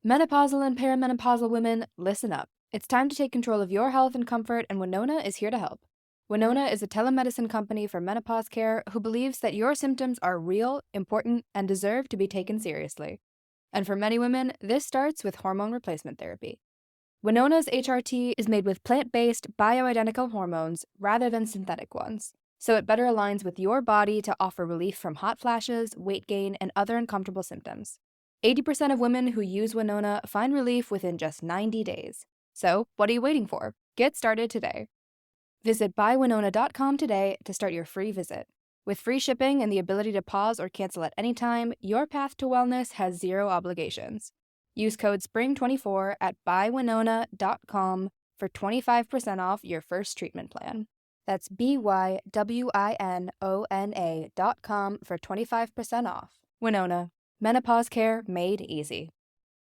Menopausal and perimenopausal women, listen up. It's time to take control of your health and comfort, and Winona is here to help. Winona is a telemedicine company for menopause care who believes that your symptoms are real, important, and deserve to be taken seriously. And for many women, this starts with hormone replacement therapy. Winona's HRT is made with plant-based, bioidentical hormones rather than synthetic ones, so it better aligns with your body to offer relief from hot flashes, weight gain, and other uncomfortable symptoms. 80% of women who use Winona find relief within just 90 days. So, what are you waiting for? Get started today. Visit buywinona.com today to start your free visit. With free shipping and the ability to pause or cancel at any time, your path to wellness has zero obligations. Use code SPRING24 at buywinona.com for 25% off your first treatment plan. That's BYWINONA.com for 25% off. Winona. Menopause care made easy.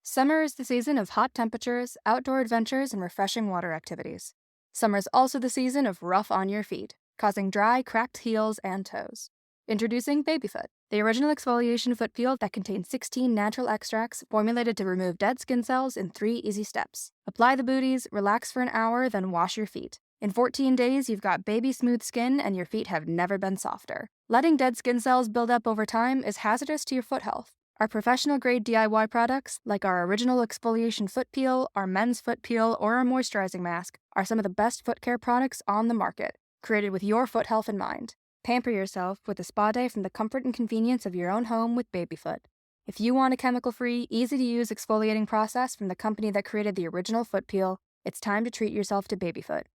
Summer is the season of hot temperatures, outdoor adventures, and refreshing water activities. Summer is also the season of rough on your feet, causing dry, cracked heels and toes. Introducing Babyfoot, the original exfoliation foot peel that contains 16 natural extracts formulated to remove dead skin cells in 3 easy steps. Apply the booties, relax for an hour, then wash your feet. In 14 days, you've got baby smooth skin and your feet have never been softer. Letting dead skin cells build up over time is hazardous to your foot health. Our professional-grade DIY products, like our original exfoliation foot peel, our men's foot peel, or our moisturizing mask, are some of the best foot care products on the market, created with your foot health in mind. Pamper yourself with a spa day from the comfort and convenience of your own home with Babyfoot. If you want a chemical-free, easy-to-use exfoliating process from the company that created the original foot peel, it's time to treat yourself to Babyfoot.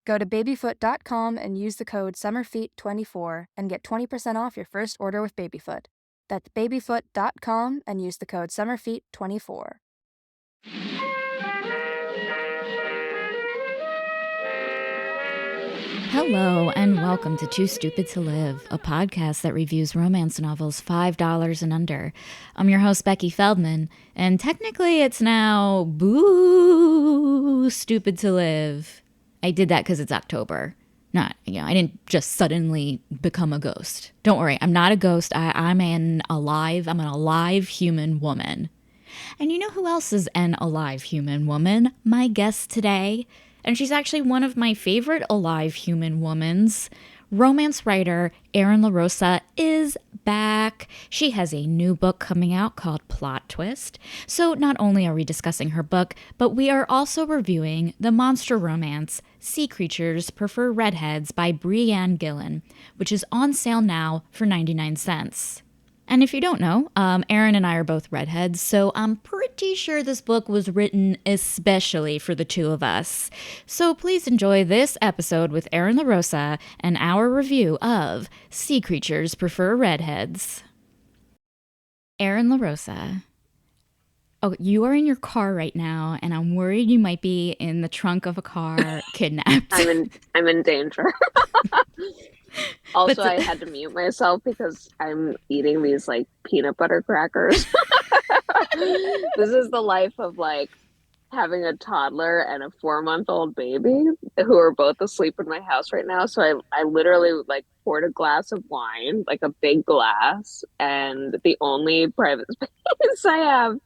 Go to babyfoot.com and use the code SUMMERFEET24 and get 20% off your first order with Babyfoot. That's babyfoot.com and use the code SUMMERFEET24. Hello, and welcome to Too Stupid to Live, a podcast that reviews romance novels $5 and under. I'm your host, Becky Feldman, and technically it's now Boo Stupid to Live. I did that because it's October. I didn't just suddenly become a ghost. Don't worry, I'm not a ghost. I'm an alive human woman. And you know who else is an alive human woman? My guest today. And she's actually one of my favorite alive human womans. Romance writer Erin La Rosa is back. She has a new book coming out called Plot Twist. So not only are we discussing her book, but we are also reviewing the monster romance Sea Creatures Prefer Redheads by Brianne Gillen, which is on sale now for 99 cents. And if you don't know, Erin and I are both redheads, so I'm pretty sure this book was written especially for the two of us. So please enjoy this episode with Erin La Rosa and our review of Sea Creatures Prefer Redheads. Erin La Rosa. Oh, you are in your car right now, and I'm worried you might be in the trunk of a car kidnapped. I'm in danger. Also, I had to mute myself because I'm eating these like peanut butter crackers. This is the life of like having a toddler and a 4-month-old baby who are both asleep in my house right now. So I literally like poured a glass of wine, like a big glass, and the only private space I have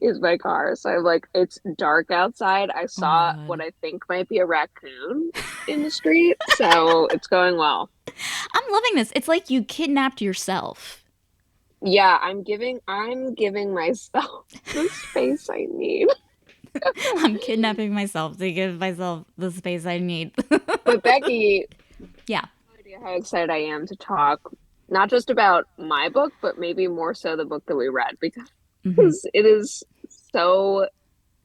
is my car. So I'm like, it's dark outside. I saw what I think might be a raccoon in the street. So it's going well. I'm loving this. It's like you kidnapped yourself. Yeah, I'm giving myself the space I need. I'm kidnapping myself to give myself the space I need. But Becky, yeah, no idea how excited I am to talk not just about my book, but maybe more so the book that we read, because it is so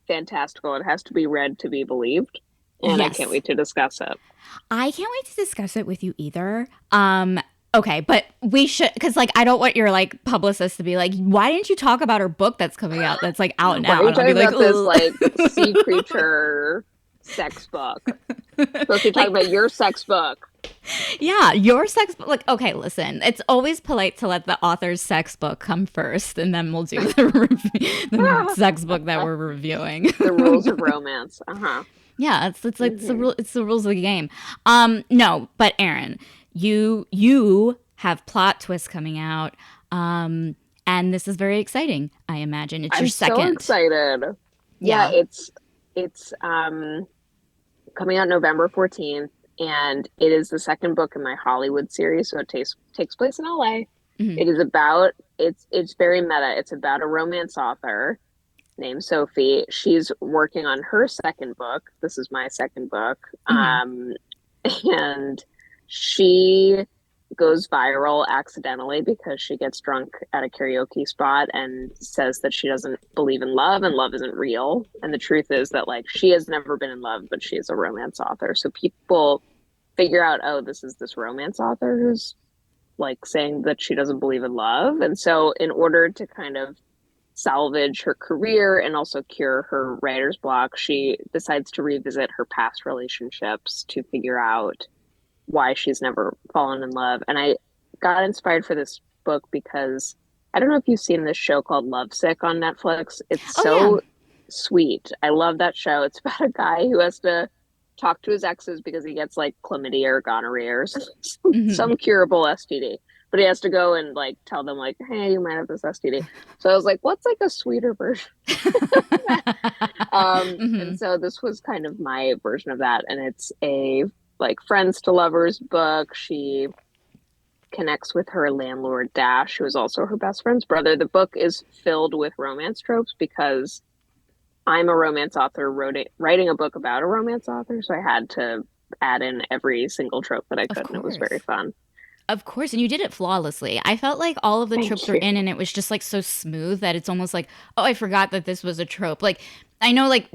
fantastical. It has to be read to be believed, and yes. I can't wait to discuss it. I can't wait to discuss it with you either. Okay, but we should, because like I don't want your like publicist to be like, why didn't you talk about her book that's coming out that's like out now? We're talking about this like sea creature sex book. Supposed to be talking about your sex book. Yeah, your sex book. Like, okay, listen, it's always polite to let the author's sex book come first, and then we'll do the sex book that we're reviewing. The rules of romance. Yeah, it's like it's the rules of the game. No, but Erin, you have Plot Twist coming out, and And this is very exciting, I imagine. It's your I'm second. so excited. Yeah, it's coming out November 14th, and it is the second book in my Hollywood series, so it takes place in LA. Mhm. It is about it's very meta. It's about a romance author named Sophie. She's working on her second book. This is my second book. And she goes viral accidentally because she gets drunk at a karaoke spot and says that she doesn't believe in love and love isn't real. And the truth is that like she has never been in love, but she is a romance author. So people figure out, oh, this is this romance author who's like saying that she doesn't believe in love. And so in order to kind of salvage her career and also cure her writer's block, she decides to revisit her past relationships to figure out why she's never fallen in love. And I got inspired for this book because I don't know if you've seen this show called Lovesick on Netflix. It's so sweet. I love that show. It's about a guy who has to talk to his exes because he gets like chlamydia or gonorrhea or some curable STD. But he has to go and like tell them like, hey, you might have this STD. So I was like, what's like a sweeter version? And so this was kind of my version of that. And it's a like friends to lovers book. She connects with her landlord Dash, who is also her best friend's brother. The book is filled with romance tropes because I'm a romance author writing a book about a romance author, so I had to add in every single trope that I could, and it was very fun. Of course, and you did it flawlessly. I felt like all of the Thank tropes you. were in, and it was just like so smooth that it's almost like, oh, I forgot that this was a trope. Like I know like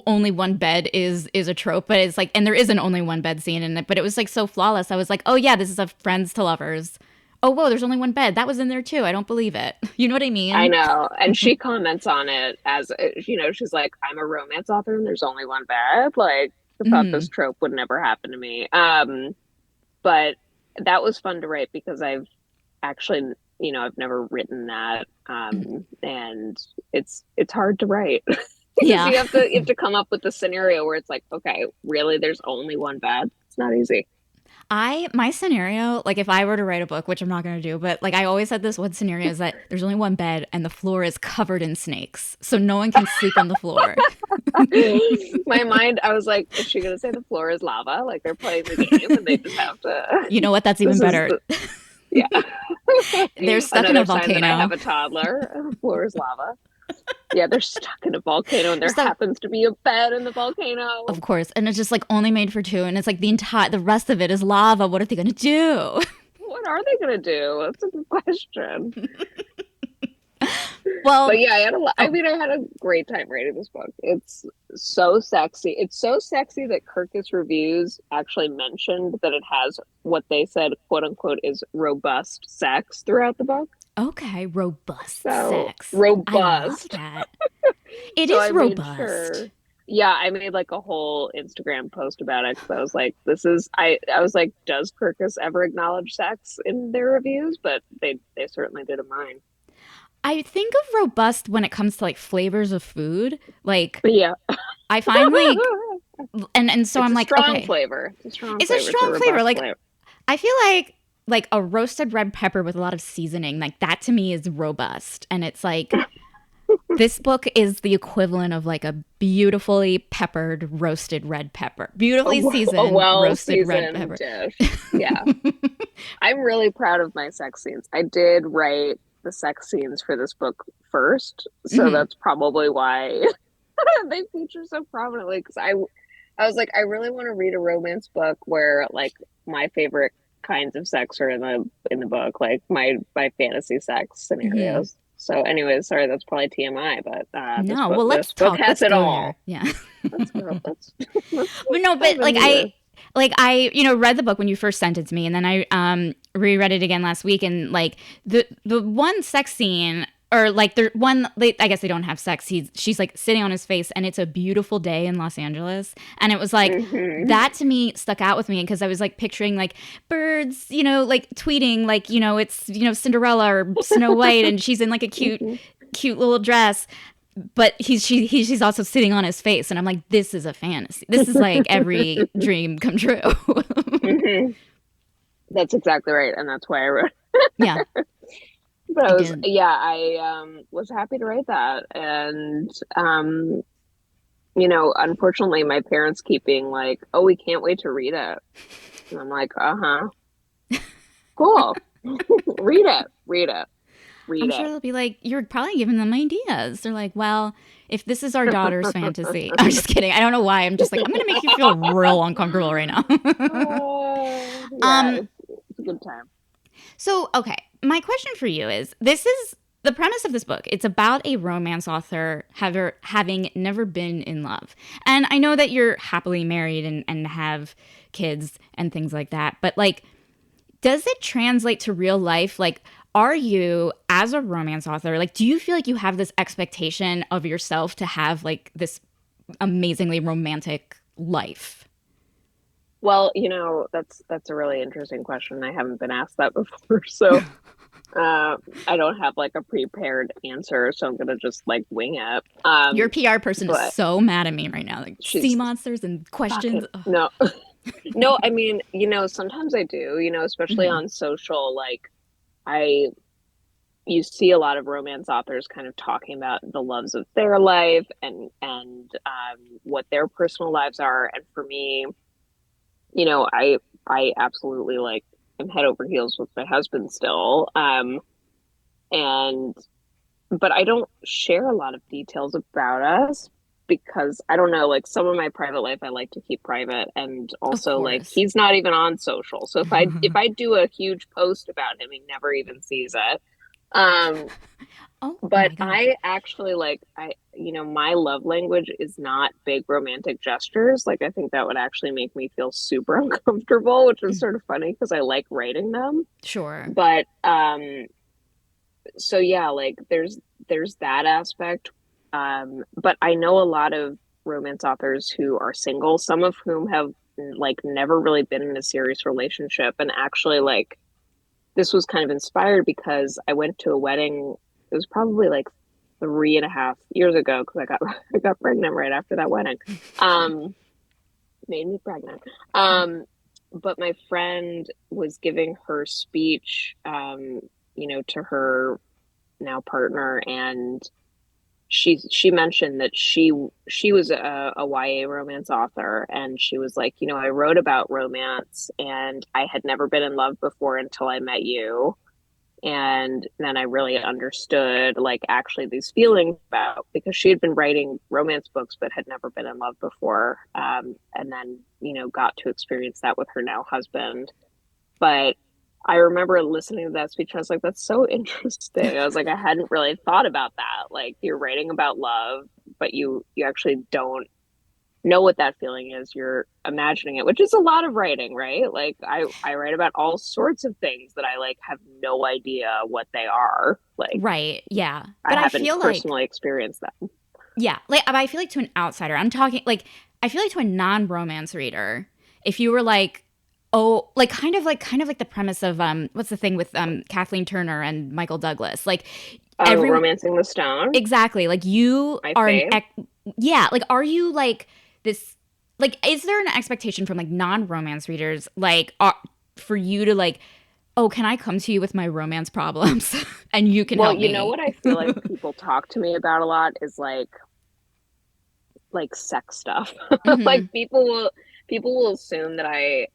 only one bed is a trope, but it's like, and there isn't only one bed scene in it, but it was like so flawless. I was like, oh yeah, this is a friends to lovers. Oh whoa, there's only one bed. That was in there too. I don't believe it. You know what I mean? I know, and she comments on it as you know, she's like, I'm a romance author, and there's only one bed. Like I thought this trope would never happen to me. But that was fun to write because I've actually, you know, I've never written that, and it's hard to write. Yeah, you have to come up with the scenario where it's like, okay, really, there's only one bed. It's not easy. My scenario, like if I were to write a book, which I'm not going to do, but like I always had this one scenario is that there's only one bed and the floor is covered in snakes. So no one can sleep on the floor. My mind, I was like, is she going to say the floor is lava? Like they're playing the game and they just have to. You know what? That's even better. Yeah. They're stuck in a volcano. Sign that I have a toddler. The floor is lava. Yeah, they're stuck in a volcano and there happens to be a bed in the volcano. Of course. And it's just like only made for two. And it's like the rest of it is lava. What are they going to do? What are they going to do? That's a good question. Well, but yeah, I had a great time writing this book. It's so sexy. It's so sexy that Kirkus Reviews actually mentioned that it has what they said, quote unquote, is robust sex throughout the book. Okay, robust sex. Robust. I love that. It is robust. Yeah, I made like a whole Instagram post about it because I was like, I was like, does Kirkus ever acknowledge sex in their reviews? But they certainly did in mine. I think of robust when it comes to like flavors of food. Like, yeah, I find like, and so I'm like, strong okay, flavor. It's a strong flavor. Like, flavor. I feel like a roasted red pepper with a lot of seasoning. Like that to me is robust, and it's like this book is the equivalent of like a beautifully peppered roasted red pepper, beautifully seasoned roasted red pepper dish. Yeah, I'm really proud of my sex scenes. I did write the sex scenes for this book first, so that's probably why they feature so prominently, because I was like, I really want to read a romance book where like my favorite kinds of sex are in the book, like my fantasy sex scenarios. So anyways, sorry, that's probably TMI, but no, well, let's talk. Book has it all. Yeah. Let's go. Let's but no, but like I you know, read the book when you first sent it to me, and then I reread it again last week, and like the one sex scene, or like I guess they don't have sex. She's like sitting on his face, and it's a beautiful day in Los Angeles, and it was like that to me stuck out with me because I was like picturing like birds, you know, like tweeting, like, you know, it's, you know, Cinderella or Snow White, and she's in like a cute little dress. But she's also sitting on his face, and I'm like, this is a fantasy. This is like every dream come true. That's exactly right, and that's why I wrote. Yeah. But I did. I was happy to write that. And unfortunately my parents keep being like, "Oh, we can't wait to read it." And I'm like, "Uh-huh. Cool. Read it. Read it. I'm Read sure it." they'll be like, you're probably giving them ideas. They're like, well, if this is our daughter's fantasy, I'm just kidding. I don't know why. I'm just like, I'm going to make you feel real uncomfortable right now. Yeah, um, it's a good time. so, okay, my question for you is this is the premise of this book. It's about a romance author having never been in love. And I know that you're happily married and have kids and things like that, but like, does it translate to real life? Like, are you, as a romance author, like, do you feel like you have this expectation of yourself to have like this amazingly romantic life? Well, that's a really interesting question. I haven't been asked that before, so I don't have like a prepared answer, so I'm gonna just like wing it. Your PR person is But so mad at me right now. Like, sea she's monsters and questions. fucking no. No, I mean, sometimes I do, especially Mm-hmm. on social, like I you see a lot of romance authors kind of talking about the loves of their life and what their personal lives are. And for me, I absolutely like am head over heels with my husband still. And but I don't share a lot of details about us because I don't know, like some of my private life I like to keep private, and Of also like course. he's not even on social. So if I do a huge post about him, he never even sees it. Um Oh but my God. I actually like my love language is not big romantic gestures. Like I think that would actually make me feel super uncomfortable, which is Mm, sort of funny because I like writing them. sure. But so yeah, like there's that aspect. But I know a lot of romance authors who are single, some of whom have like never really been in a serious relationship, and actually like this was kind of inspired because I went to a wedding. It was probably like 3.5 years ago because I got I got pregnant right after that wedding. Um, Made me pregnant. But my friend was giving her speech, to her now partner, and she mentioned that she was a YA romance author, and she was like, I wrote about romance, and I had never been in love before until I met you, and then I really understood like actually these feelings about, because she had been writing romance books but had never been in love before, and then got to experience that with her now husband. But I remember listening to that speech and I was like, that's so interesting. I was like, I hadn't really thought about that. Like you're writing about love, but you actually don't know what that feeling is. You're imagining it, which is a lot of writing, right? Like I write about all sorts of things that I like have no idea what they are. Like Right. Yeah. I But I haven't feel like, personally experienced them. yeah, like, but I feel like to an outsider, I'm talking like, I feel like to a non-romance reader, if you were like, oh, like kind of like the premise of what's the thing with Kathleen Turner and Michael Douglas, like Oh, every Romancing the Stone, exactly, like you my are fave. yeah, like are you like this, like is there an expectation from like non-romance readers like for you to like, oh, can I come to you with my romance problems and you can Well, help you know me? what I feel like people talk to me about a lot is like sex stuff. Hmm. Like people will assume that I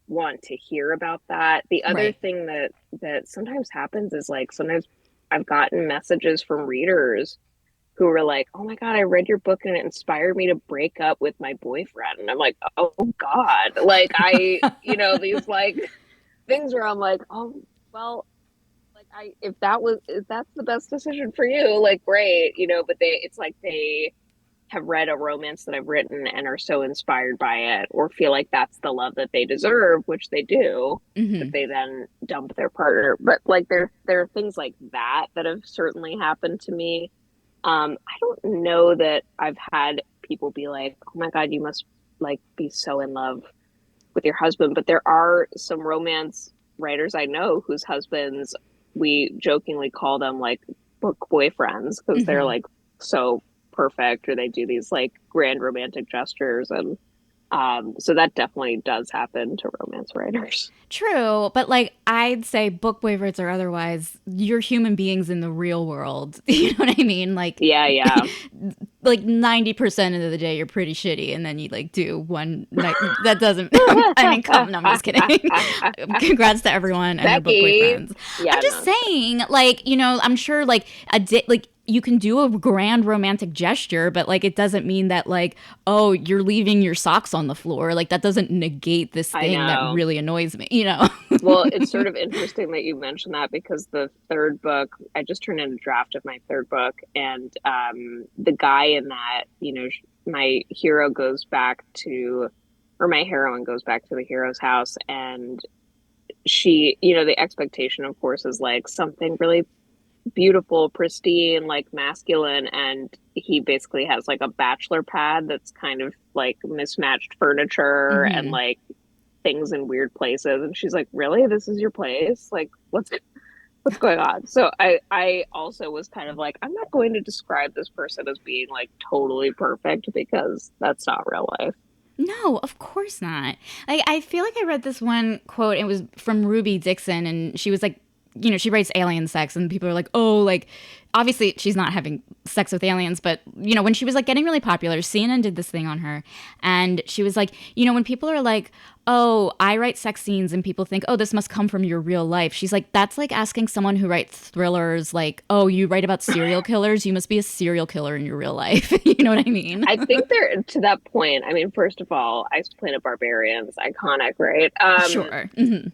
want to hear about that. The other Right. thing that sometimes happens is like sometimes I've gotten messages from readers who were like, "Oh my God, I read your book and it inspired me to break up with my boyfriend." And I'm like, "Oh God." Like these like things where I'm like, "Oh, well, like if that's the best decision for you, like great, but it's like they have read a romance that I've written and are so inspired by it or feel like that's the love that they deserve, which they do, that Hmm. they then dump their partner. But like there are things like that that have certainly happened to me. I don't know that I've had people be like, "Oh my God, you must like be so in love with your husband," but there are some romance writers I know whose husbands, we jokingly call them like book boyfriends because they're Hmm. like so perfect, or they do these like grand romantic gestures, and So that definitely does happen to romance writers. True, but like I'd say book boyfriends or otherwise, you're human beings in the real world. You know what I mean? Like Yeah, yeah. like 90% of the day you're pretty shitty and then you like do one night that doesn't I mean come no, I'm just kidding. Congrats to everyone and their book Becky. boyfriends. I'm Yeah, just no, saying like, you know, I'm sure like like you can do a grand romantic gesture, but like it doesn't mean that like, oh, you're leaving your socks on the floor. Like that doesn't negate this I thing that know. really annoys me, you know? Well, it's sort of interesting that you mentioned that because the third book, I just turned in a draft of my third book, and the guy in that, my hero goes back to, or my heroine goes back to the hero's house, and she, the expectation, of course, is like something really beautiful, pristine, like masculine, and he basically has like a bachelor pad that's kind of like mismatched furniture and Mm-hmm. like things in weird places, and she's like, really, this is your place? Like, what's going on? So I also was kind of like, I'm not going to describe this person as being like totally perfect because that's not real life. No, of course not. Like I feel like I read this one quote. It was from Ruby Dixon, and she was like, you know, she writes alien sex, and people are like, oh, like obviously she's not having sex with aliens, but you know, when she was like getting really popular, CNN did this thing on her, and she was like, you know, when people are like, oh, I write sex scenes, and people think, oh, this must come from your real life. She's like, that's like asking someone who writes thrillers, like, oh, you write about serial killers, you must be a serial killer in your real life. You know what I mean? I think they're to that point. I mean, first of all, Ice Planet Barbarians, iconic, right? Sure. Hmm.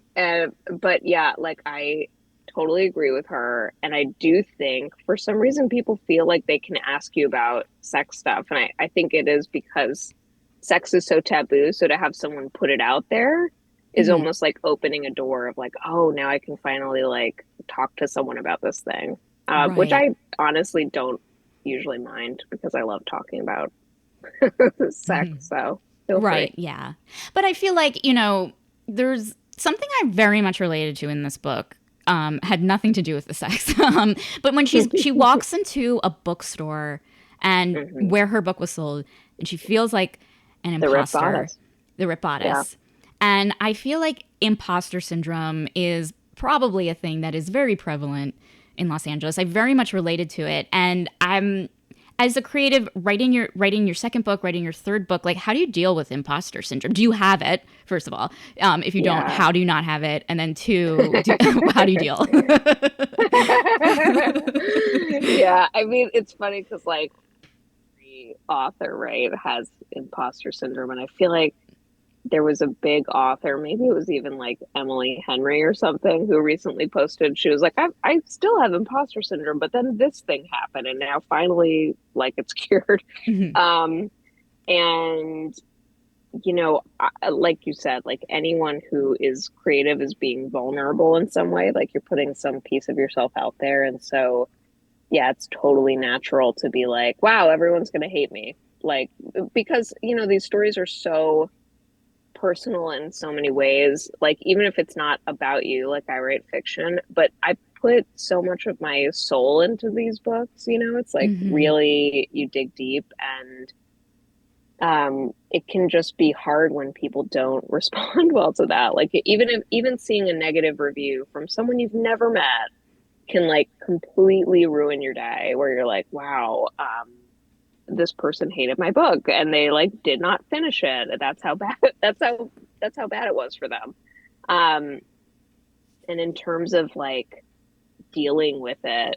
But yeah, like I totally agree with her. And I do think for some reason people feel like they can ask you about sex stuff. And I think it is because sex is so taboo. So to have someone put it out there is Hmm. almost like opening a door of like, oh, now I can finally like talk to someone about this thing. Which Right. I honestly don't usually mind because I love talking about sex. So feel Right, free. yeah. But I feel like, you know, there's something I very much related to in this book. Had nothing to do with the sex. But when she walks into a bookstore and Hmm. where her book was sold, and she feels like an The Rip imposter, Bodice. the Rip Yeah. Bodice. And I feel like imposter syndrome is probably a thing that is very prevalent in Los Angeles. I very much related to it, and I'm as a creative writing your second book, writing your third book, like how do you deal with imposter syndrome? Do you have it? First of all, if you don't, Yeah. how do you not have it? And then two, how do you deal? Yeah, I mean, it's funny because like every author, right, has imposter syndrome, and I feel like there was a big author, maybe it was even like Emily Henry or something, who recently posted. She was like, I still have imposter syndrome, but then this thing happened, and now finally, like, it's cured. Mhm. Um, and like you said, like anyone who is creative is being vulnerable in some way, like you're putting some piece of yourself out there. And so, yeah, it's totally natural to be like, wow, everyone's going to hate me. Like, because, these stories are so personal in so many ways. Like, even if it's not about you, like I write fiction, but I put so much of my soul into these books, it's like Mhm. really, you dig deep, and it can just be hard when people don't respond well to that. Like even seeing a negative review from someone you've never met can like completely ruin your day. Where you're like, wow, this person hated my book and they like did not finish it. That's how bad. That's how bad it was for them. Um, and in terms of like dealing with it,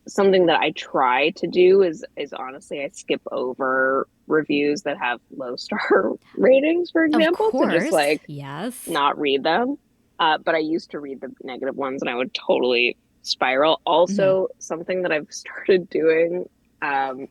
something that I try to do is honestly I skip over reviews that have low star ratings, for Of example, to just course, like yes. not read them. But I used to read the negative ones and I would totally spiral. Mhm. Also, something that I've started doing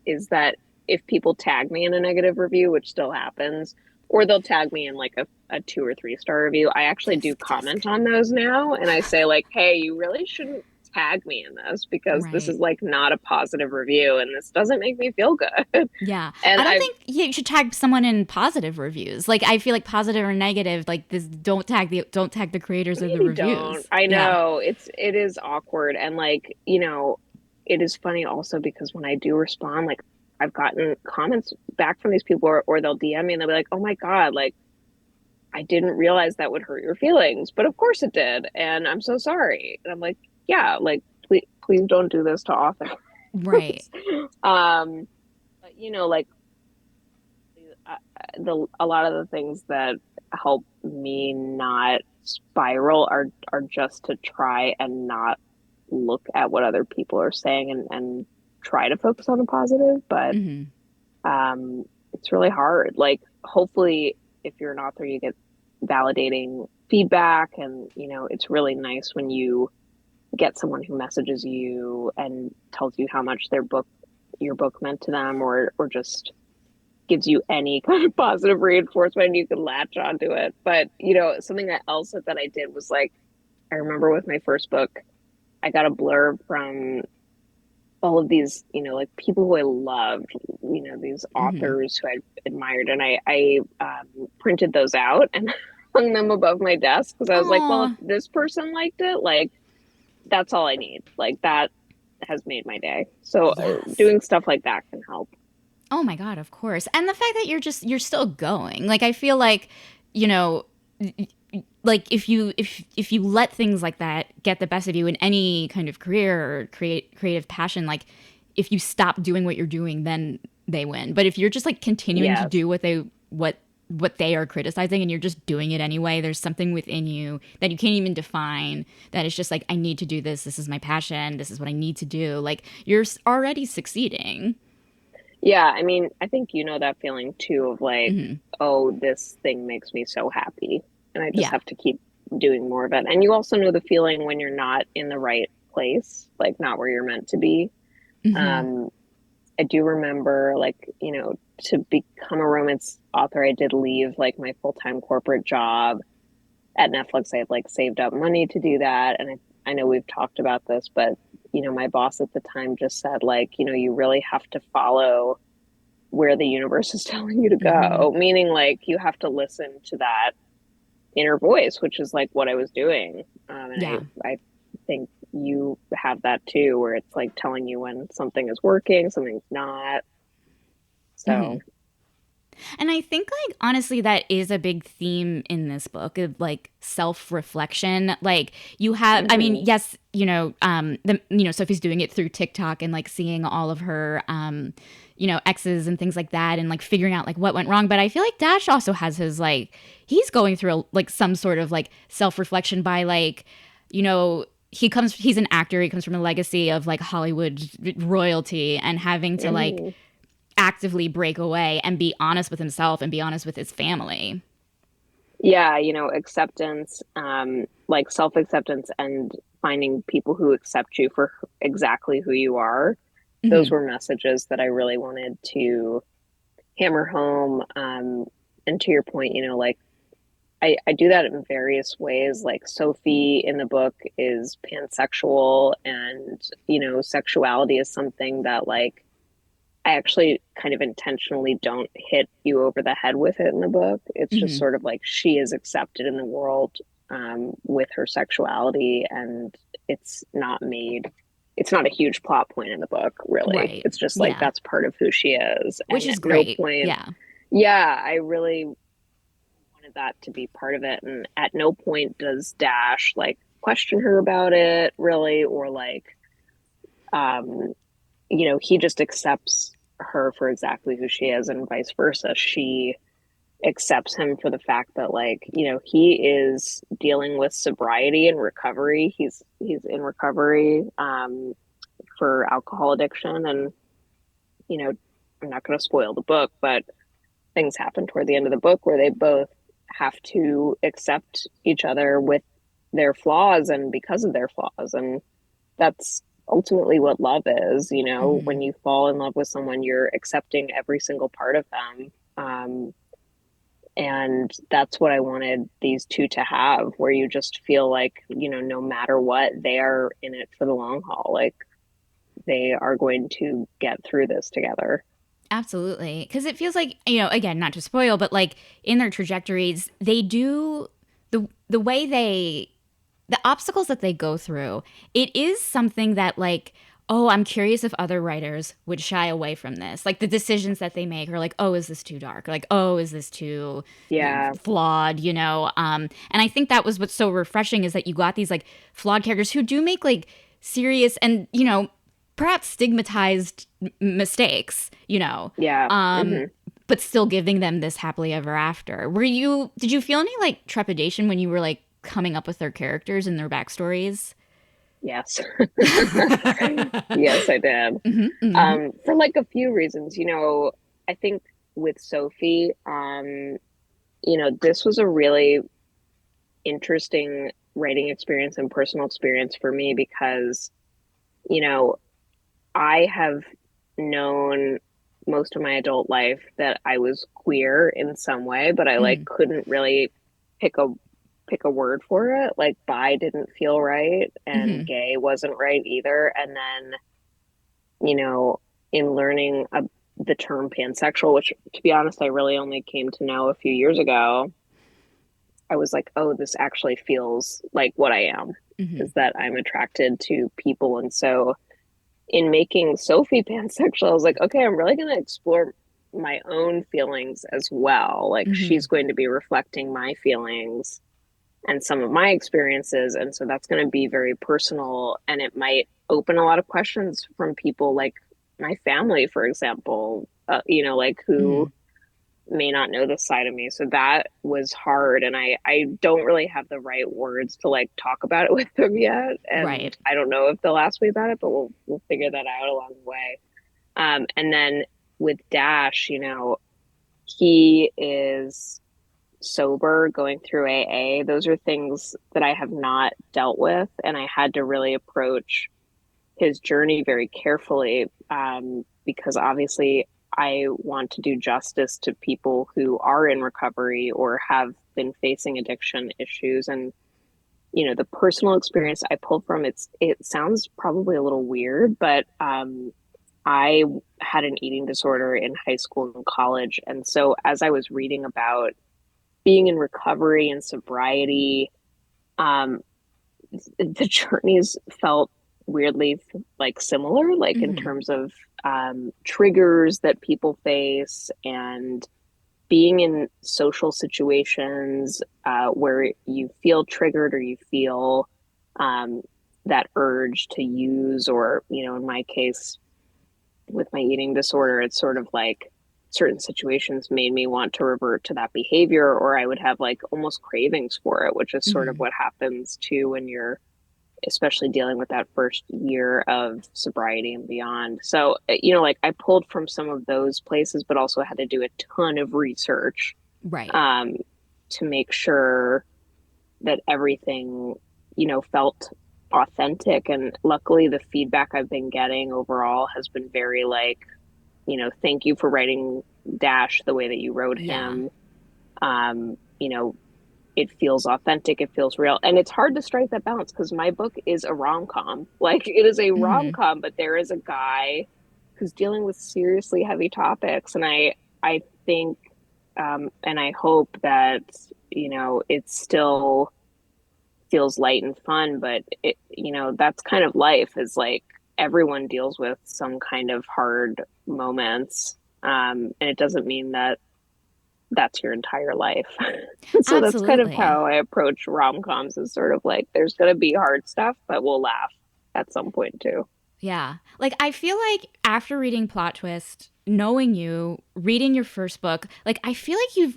is that if people tag me in a negative review, which still happens, or they'll tag me in like a 2 or 3 star review, I actually do Tisk comment tisk. on those now. And I say, like, hey, you really shouldn't tag me in this because this Right. is like not a positive review and this doesn't make me feel good. Yeah. And I don't I've think you should tag someone in positive reviews. Like I feel like positive or negative, like this don't tag the creators of the maybe don't. reviews. I Yeah. know it is awkward, and like, it is funny also because when I do respond, like I've gotten comments back from these people, or they'll DM me and they'll be like, oh my God, like, I didn't realize that would hurt your feelings, but of course it did. And I'm so sorry. And I'm like, yeah, like, please don't do this to authors. Right. But like a lot of the things that help me not spiral are just to try and not look at what other people are saying, and try to focus on the positive. But Mm-hmm. it's really hard. Like, hopefully, if you're an author, you get validating feedback, and it's really nice when you get someone who messages you and tells you how much your book meant to them, or just gives you any kind of positive reinforcement and you can latch onto it. But something else that I did was, like, I remember with my first book, I got a blurb from all of these, like, people who I loved, these Mm-hmm. authors who I admired, and I printed those out and hung them above my desk, because I was like, well, if Aw. this person liked it, like, that's all I need. Like, that has made my day. So Yes. doing stuff like that can help. Oh my God, of course. And the fact that you're still going. Like I feel like, you know, like if you let things like that get the best of you in any kind of career or creative passion, like if you stop doing what you're doing, then they win. But if you're just like continuing to Yes. do what they are criticizing and you're just doing it anyway, there's something within you that you can't even define that is just like, I need to do this. This is my passion. This is what I need to do. Like you're already succeeding. Yeah, I mean, I think that feeling too of like, Hmm. oh, this thing makes me so happy, and I just Yeah. have to keep doing more of it. And you also know the feeling when you're not in the right place, like not where you're meant to be. Hmm. Um, I do remember, like, to become a romance author, I did leave like my full-time corporate job at Netflix. I had like saved up money to do that. And I know we've talked about this, but my boss at the time just said, like, you really have to follow where the universe is telling you to Hmm. go, meaning like you have to listen to that inner voice, which is like what I was doing. And Yeah. I think you have that too, where it's like telling you when something is working, something's not. Hmm. So, And I think, like, honestly, that is a big theme in this book of like self reflection. Like, you have, I mean, mhm. yes, Sophie's doing it through TikTok and like seeing all of her, exes and things like that and like figuring out like what went wrong. But I feel like Dash also has his like, he's going through like some sort of like self reflection by like, you know, he's an actor, he comes from a legacy of like Hollywood royalty and having to like Mhm. actively break away and be honest with himself and be honest with his family. Yeah, acceptance, like self-acceptance, and finding people who accept you for exactly who you are. Those Hmm. were messages that I really wanted to hammer home. And to your point, like, I do that in various ways. Like, Sophie in the book is pansexual, and, sexuality is something that, like, I actually kind of intentionally don't hit you over the head with it in the book. It's just Hmm. sort of like she is accepted in the world, with her sexuality, and it's not made, it's not a huge plot point in the book, really. Right. It's just like Yeah. that's part of who she is. Which And is at no great. point, Yeah. yeah, I really wanted that to be part of it. And at no point does Dash like question her about it, really, or like, um, he just accepts her for exactly who she is, and vice versa. She accepts him for the fact that, like, he is dealing with sobriety and recovery. He's in recovery, for alcohol addiction. And, you know, I'm not going to spoil the book, but things happen toward the end of the book where they both have to accept each other with their flaws and because of their flaws. And that's ultimately what love is. Hmm. When you fall in love with someone, you're accepting every single part of them. And that's what I wanted these two to have, where you just feel like, no matter what, they are in it for the long haul. Like, they are going to get through this together. Absolutely. Because it feels like, again, not to spoil, but like in their trajectories, they do the way the obstacles that they go through, it is something that like oh, I'm curious if other writers would shy away from this. Like the decisions that they make are like, oh, is this too dark? Like, oh, is this too Yeah. flawed, you know? And I think that was what's so refreshing is that you got these like flawed characters who do make like serious and, you know, perhaps stigmatized mistakes, you know? Yeah. But still giving them this happily ever after. Did you feel any like trepidation when you were like coming up with their characters and their backstories? Yes. Yes, I did. Mm-hmm. For like a few reasons, I think with Sophie, this was a really interesting writing experience and personal experience for me because, you know, I have known most of my adult life that I was queer in some way, but I like Mm, couldn't really pick a word for it. Like bi didn't feel right and mm-hmm. gay wasn't right either. And then, in learning the term pansexual, which to be honest, I really only came to know a few years ago, I was like, oh, this actually feels like what I am, Mm-hmm. is that I'm attracted to people. And so in making Sophie pansexual, I was like, okay, I'm really going to explore my own feelings as well. Like Mm-hmm. she's going to be reflecting my feelings and some of my experiences. And so that's going to be very personal. And it might open a lot of questions from people like my family, for example, like Mm-hmm. who may not know this side of me. So that was hard. And I don't really have the right words to like talk about it with them yet. And Right. I don't know if they'll ask me about it, but we'll figure that out along the way. And then with Dash, he is sober, going through AA. Those are things that I have not dealt with. And I had to really approach his journey very carefully, because obviously I want to do justice to people who are in recovery or have been facing addiction issues. And, the personal experience I pulled from it sounds probably a little weird, but I had an eating disorder in high school and college. And so as I was reading about being in recovery and sobriety, um, the journeys felt weirdly like similar, like in Mm-hmm. terms of triggers that people face and being in social situations where you feel triggered or you feel um, that urge to use, or, in my case, with my eating disorder, it's sort of like certain situations made me want to revert to that behavior, or I would have like almost cravings for it, which is sort of Mm-hmm. what happens too when you're especially dealing with that first year of sobriety and beyond. So, like I pulled from some of those places, but also had to do a ton of research Right. um, to make sure that everything, felt authentic. And luckily, the feedback I've been getting overall has been very like, thank you for writing Dash the way that you wrote Yeah. him. Um, you know, it feels authentic, it feels real. And it's hard to strike that balance because my book is a rom-com. Like it is a Mm-hmm. rom-com, but there is a guy who's dealing with seriously heavy topics. And I think and I hope that, it still feels light and fun, but that's kind of life, is like everyone deals with some kind of hard moments. And it doesn't mean that that's your entire life. So that's kind of Absolutely. how I approach rom-coms, is sort of like there's going to be hard stuff, but we'll laugh at some point too. Yeah. Like I feel like after reading Plot Twist, knowing you, reading your first book, like I feel like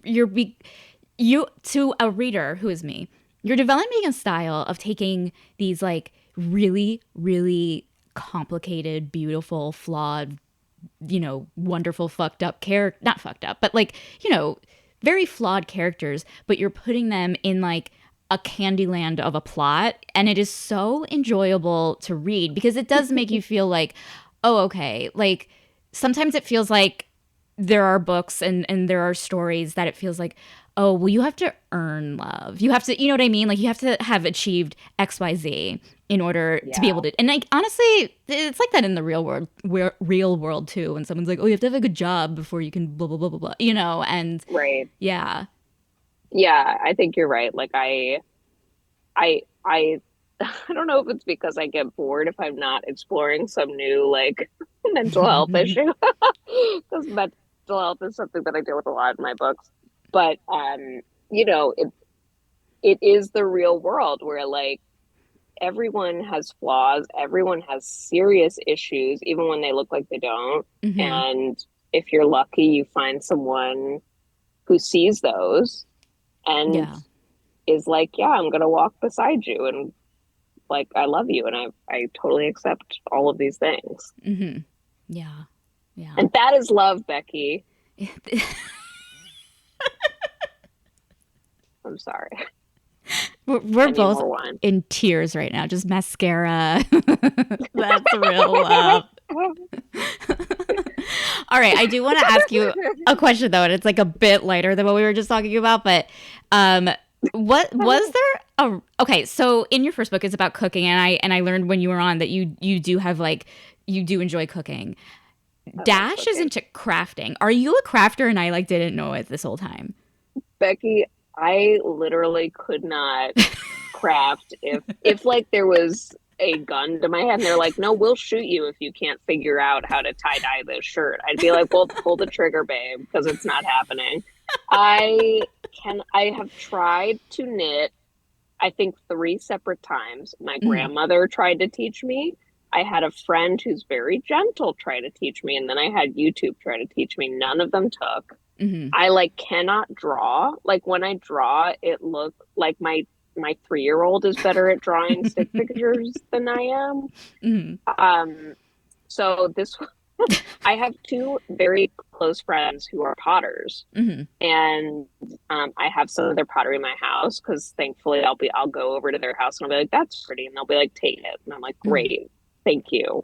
you to a reader who is me, you're developing a style of taking these like really really complicated, beautiful, flawed, wonderful fucked up character, not fucked up, but like, very flawed characters, but you're putting them in like a Candyland of a plot, and it is so enjoyable to read because it does make you feel like, oh, okay, like sometimes it feels like there are books and there are stories that it feels like, oh, well, you have to earn love. You have to, you know what I mean? Like you have to have achieved XYZ in order to be able Yeah. to. And like honestly, it's like that in the real world, real world too. When someone's like, oh, you have to have a good job before you can blah blah blah blah blah, and Right. yeah. Yeah, I think you're right. Like I I don't know if it's because I get bored if I'm not exploring some new like mental health issue. Because mental health is something that I deal with a lot in my books. But you know, it is the real world where like everyone has flaws, everyone has serious issues, even when they look like they don't. Mm-hmm. And if you're lucky, you find someone who sees those and Yeah. is like, yeah, I'm gonna walk beside you and like I love you and I totally accept all of these things. Mm-hmm. Yeah. Yeah. And that is love, Becky. I'm sorry. We're I need both more wine. in tears right now. Just mascara. That's real love. All right, I do want to ask you a question though, and it's like a bit lighter than what we were just talking about. But what was there a okay? So in your first book, it's about cooking, and I learned when you were on that you do have like you do enjoy cooking. I love Dash is cooking. into crafting. Are you a crafter? And I like didn't know it this whole time. Becky, I literally could not craft if like there was a gun to my head and they're like, no, we'll shoot you if you can't figure out how to tie dye this shirt. I'd be like, well, pull the trigger, babe, because it's not happening. I have tried to knit, I think 3 separate times. My Mm, grandmother tried to teach me. I had a friend who's very gentle try to teach me, and then I had YouTube try to teach me. None of them took. mm-hmm, I like cannot draw. Like when I draw, it look like my 3-year-old is better at drawing stick figures than I am. mm-hmm, So this I have 2 very close friends who are potters, mm-hmm, and I have some of their pottery in my house because thankfully I'll go over to their house and I'll be like, that's pretty, and they'll be like, take it, and I'm like, great, thank you.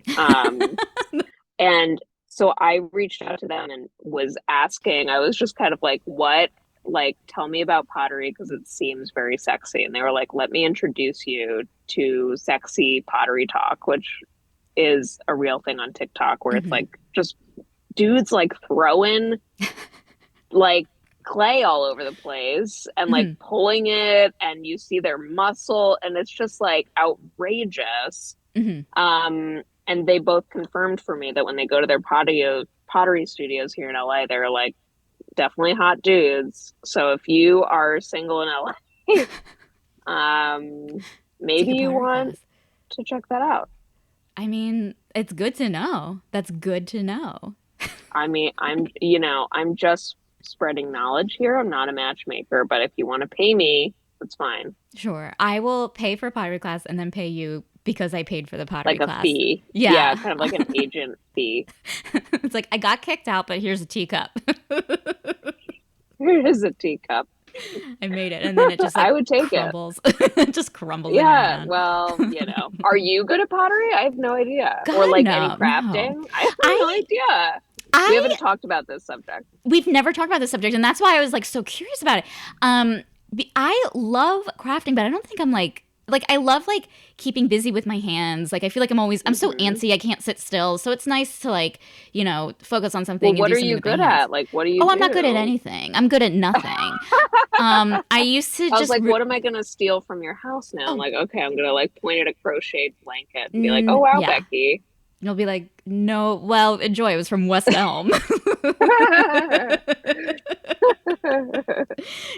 And so I reached out to them and was asking, I was just kind of like, what, like, tell me about pottery because it seems very sexy. And they were like, let me introduce you to sexy pottery talk, which is a real thing on TikTok where it's mm-hmm, like just dudes like throwing like clay all over the place and like mm-hmm, pulling it and you see their muscle and it's just like outrageous. mm-hmm. And they both confirmed for me that when they go to their pottery studios here in LA, they're like definitely hot dudes. So if you are single in LA, Take maybe a you pottery want class. to check that out. I mean, it's good to know. That's good to know. I mean, I'm just spreading knowledge here. I'm not a matchmaker, but if you want to pay me, that's fine. Sure. I will pay for pottery class and then pay you because I paid for the pottery Like a class. fee. Yeah, Yeah. kind of like an agent fee. It's like I got kicked out, but here's a teacup. Here's a teacup. I made it, and then it just I like would take it. crumbles. It just crumbles in your Yeah, hand. well, are you good at pottery? I have no idea. Or God, like any no, no. crafting? I have no I idea. We I haven't talked about this subject. we've never talked about this subject, and that's why I was like so curious about it. I love crafting, but I don't think I'm like I love like keeping busy with my hands. Like I feel like I'm so Hmm. antsy, I can't sit still. So it's nice to like focus on Well, something and what do are something you with my good hands. at? Like, what do you Oh, I'm not good at do? anything. I'm good at nothing. I used to I was just like, what am I gonna steal from your house now? I'm oh like, okay, I'm gonna like point at a crocheted blanket and be like, oh wow, yeah. Becky. You'll be like, no, well, enjoy. It was from West Elm.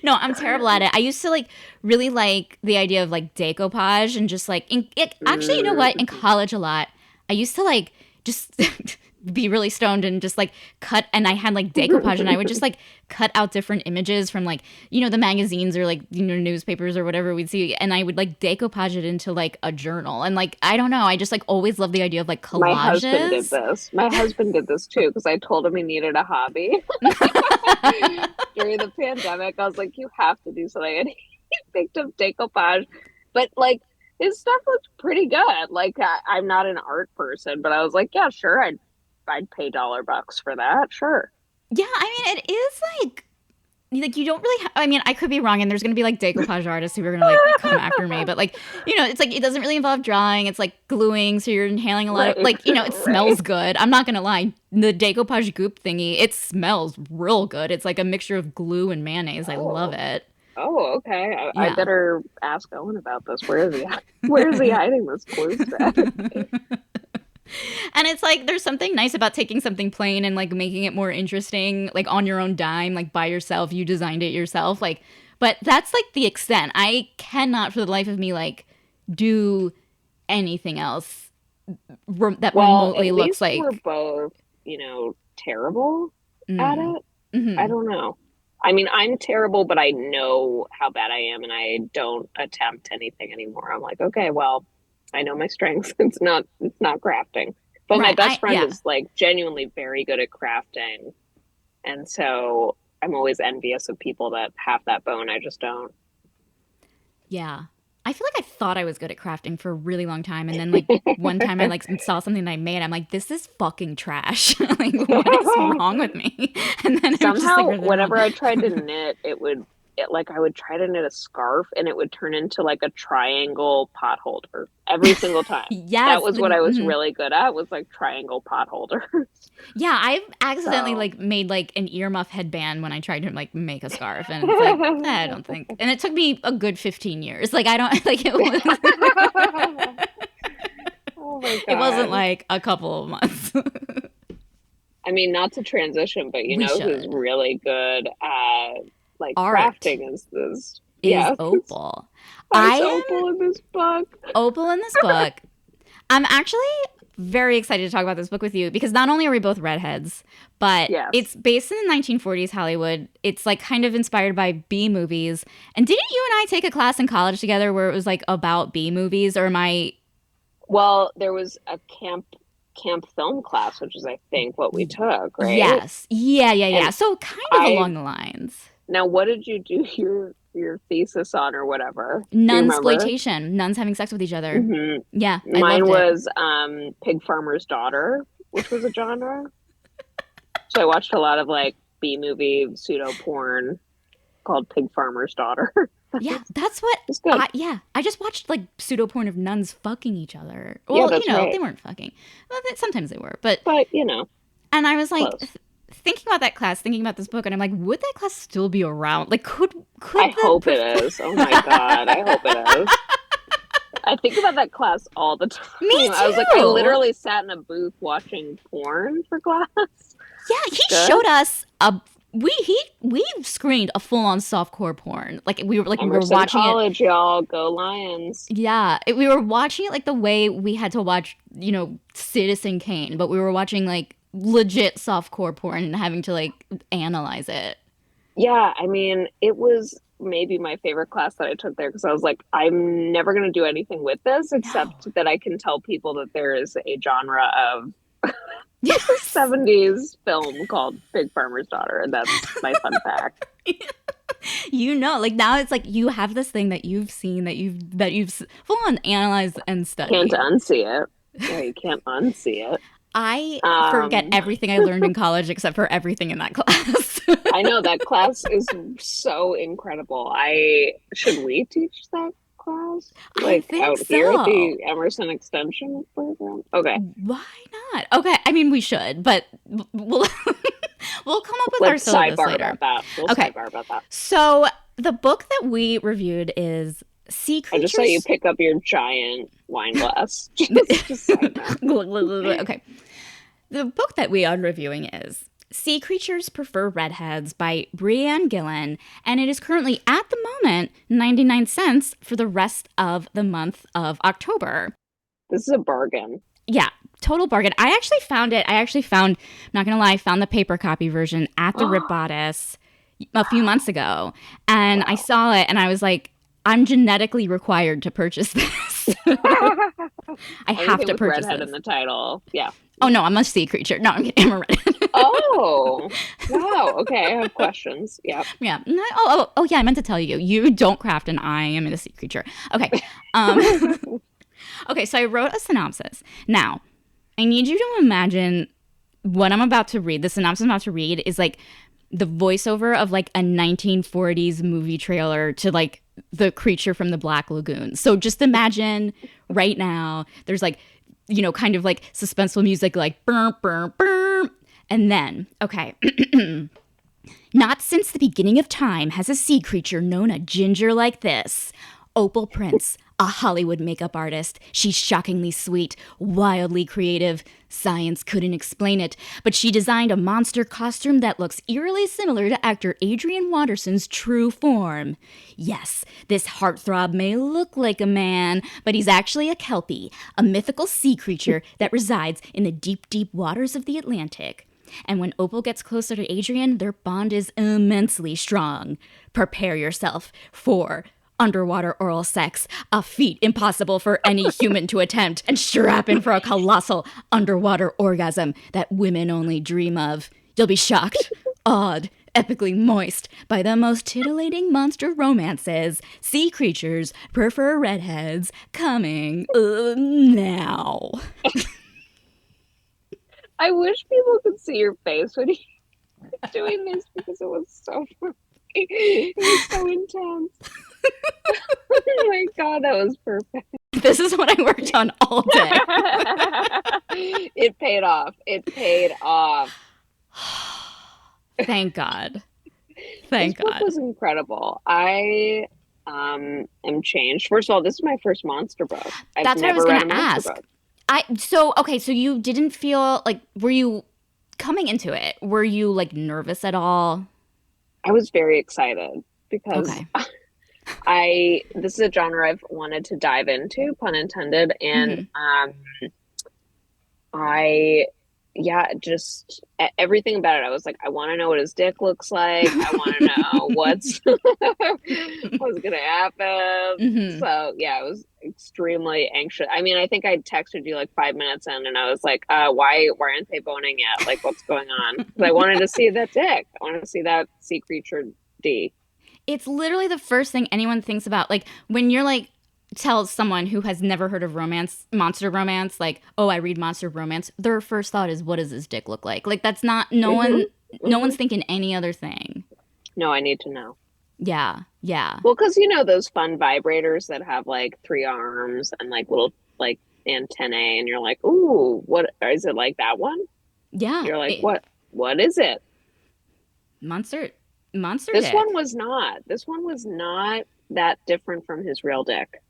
No, I'm terrible at it. I used to like really like the idea of like decoupage and just like actually, you know what? In Mm. college a lot, I used to like just be really stoned and just like cut and I had like decoupage and I would just like cut out different images from like the magazines or like newspapers or whatever we'd see and I would like decoupage it into like a journal and like I don't know, I just like always loved the idea of like My husband did collages. this. My husband did this too because I told him he needed a hobby during the pandemic. I was like, you have to do something. And he picked up decoupage. But like his stuff looked pretty good. Like I'm not an art person, but I was like, yeah, sure, I'd pay $1 for that. Sure. Yeah, I mean it is like you don't really I mean I could be wrong and there's gonna be like decoupage artists who are gonna like come after me but like it's like it doesn't really involve drawing, it's like gluing, so you're inhaling a lot of Right. like it Right. smells good. I'm not gonna lie, the decoupage goop thingy, it smells real good. It's like a mixture of glue and mayonnaise. I love Oh. it. Oh, okay. I Yeah. better ask Owen about this. Where is he? Where is he hiding this glue stick? And it's like there's something nice about taking something plain and like making it more interesting, like on your own dime, like by yourself. You designed it yourself, like. But that's like the extent. I cannot, for the life of me, like do anything else that Well, remotely at looks least we're like. both, terrible at Mm, it. I hmm don't know. I mean, I'm terrible, but I know how bad I am, and I don't attempt anything anymore. I'm like, okay, well, I know my strengths. It's not crafting. But my Right. best friend Yeah. is like genuinely very good at crafting, and so I'm always envious of people that have that bone. I just don't. Yeah. I feel like I thought I was good at crafting for a really long time. And then, like, one time I, like, saw something that I made. I'm like, this is fucking trash. Like, what is wrong with me? And then it was just, like, Somehow, really wrong. whenever I tried to knit, like I would try to knit a scarf and it would turn into like a triangle pot holder every single time. That Yes. was what I was really good at, was like triangle pot holders. Yeah, I've accidentally, So like, made, like, an earmuff headband when I tried to, like, make a scarf. And it's like, I don't think. And it took me a good 15 years. Like, I don't, like, it was. Oh my It wasn't, God. like, a couple of months. I mean, not to transition, but you We know who's should. really good at like Art crafting is this. is Yeah, Opal. I Spice am Opal in this book. Opal in this book. I'm actually very excited to talk about this book with you because not only are we both redheads, but Yes. it's based in the 1940s Hollywood. It's like kind of inspired by B movies. And didn't you and I take a class in college together where it was like about B movies? Or am I? Well, there was a camp film class, which is I think what we took, right? Yes. Yeah. And So kind of I along the lines. now what did you do your thesis on or whatever? Do you remember? Nunsploitation. Nuns having sex with each other. Hmm. Yeah, I Mine loved it. was Pig Farmer's Daughter, which was a genre. So I watched a lot of like B movie pseudo porn called Pig Farmer's Daughter. Yeah, that's what It's good. I just watched like pseudo porn of nuns fucking each other. Yeah, Well, that's they right. weren't fucking. Well, sometimes they were, but But and I was like close. thinking about that class, thinking about this book, and I'm like, would that class still be around? Like, I could the hope it is. Oh my God, I hope it is. I think about that class all the time. Me I was like, I too. literally sat in a booth watching porn for class. Yeah, he Good. showed us a we screened a full on softcore porn. Like we were Emerson watching it. College, y'all. Go Lions. Yeah, we were watching it like the way we had to watch, Citizen Kane, but we were watching like legit softcore porn and having to like analyze it. Yeah, I mean, it was maybe my favorite class that I took there because I was like, I'm never going to do anything with this No. except that I can tell people that there is a genre of Yes. 70s film called Pig Farmer's Daughter, and that's my fun fact. Like now it's like you have this thing that you've seen that you've full on analyzed and Can't studied. unsee it. Yeah, you can't unsee it. I forget Um, everything I learned in college except for everything in that class. I know that class is so incredible. Should we teach that class? I Like think out here at so. the Emerson Extension program? Okay. Why not? Okay, I mean we should, but we'll we'll come up with our Let's syllabus sidebar later. about that. We'll Okay. sidebar about that. So the book that we reviewed is Sea I just saw you Creatures. pick up your giant wine glass. Just saying that. Okay. The book that we are reviewing is Sea Creatures Prefer Redheads by Brianne Gillen, and it is currently at the moment 99 cents for the rest of the month of October. This is a bargain. Yeah, total bargain. I actually found it. I'm not gonna lie, I found the paper copy version at the Rip Bodice a few months ago, and I saw it and I was like, I'm genetically required to purchase this. I have Anything to with purchase redhead this. in the title. Yeah. Oh no, I'm a sea creature. No, I'm kidding. I'm a redhead. Oh, wow. Okay, I have questions. Yep. Yeah. Oh, yeah. I meant to tell you. You don't craft, and I am a sea creature. Okay. Okay. So I wrote a synopsis. Now, I need you to imagine what I'm about to read. The synopsis I'm about to read is like the voiceover of like a 1940s movie trailer to like the creature from the Black Lagoon. So just imagine right now. There's like, kind of like suspenseful music, like burr, burr, burr. And then, okay. Not since the beginning of time has a sea creature known a ginger like this. Opal Prince, a Hollywood makeup artist. She's shockingly sweet, wildly creative. Science couldn't explain it, but she designed a monster costume that looks eerily similar to actor Adrian Watterson's true form. Yes, this heartthrob may look like a man, but he's actually a kelpie, a mythical sea creature that resides in the deep, deep waters of the Atlantic. And when Opal gets closer to Adrian, their bond is immensely strong. Prepare yourself for underwater oral sex, a feat impossible for any human to attempt, and strap in for a colossal underwater orgasm that women only dream of. You'll be shocked, awed, epically moist by the most titillating monster romances. Sea Creatures Prefer Redheads, coming now. I wish people could see your face when you were doing this because it was so funny. It was so intense. Oh my God, that was perfect. This is what I worked on all day. It paid off. It paid off. Thank God. Thank This God. book was incredible. I am changed. First of all, this is my first monster book. That's what I was going to ask. Book. So you didn't feel like, were you coming into it? Were you like nervous at all? I was very excited because okay. This is a genre I've wanted to dive into, pun intended, and just everything about it. I was like, I want to know what his dick looks like. I want to know what's gonna happen. So yeah, I was extremely anxious. I mean, I think I texted you like 5 minutes in, and I was like, why aren't they boning yet? Like, what's going on? Because I wanted to see that dick. I wanted to see that sea creature D. It's literally the first thing anyone thinks about. Like, when you're like, tell someone who has never heard of monster romance, like, oh, I read monster romance, their first thought is, what does this dick look like? Like, that's not, no one's thinking any other thing. No, I need to know. Yeah. Well, because those fun vibrators that have like 3 arms and like little like antennae, and you're like, ooh, what is it, like that one? Yeah. You're like, what is it? Monster This dick. one was not. This one was not that different from his real dick.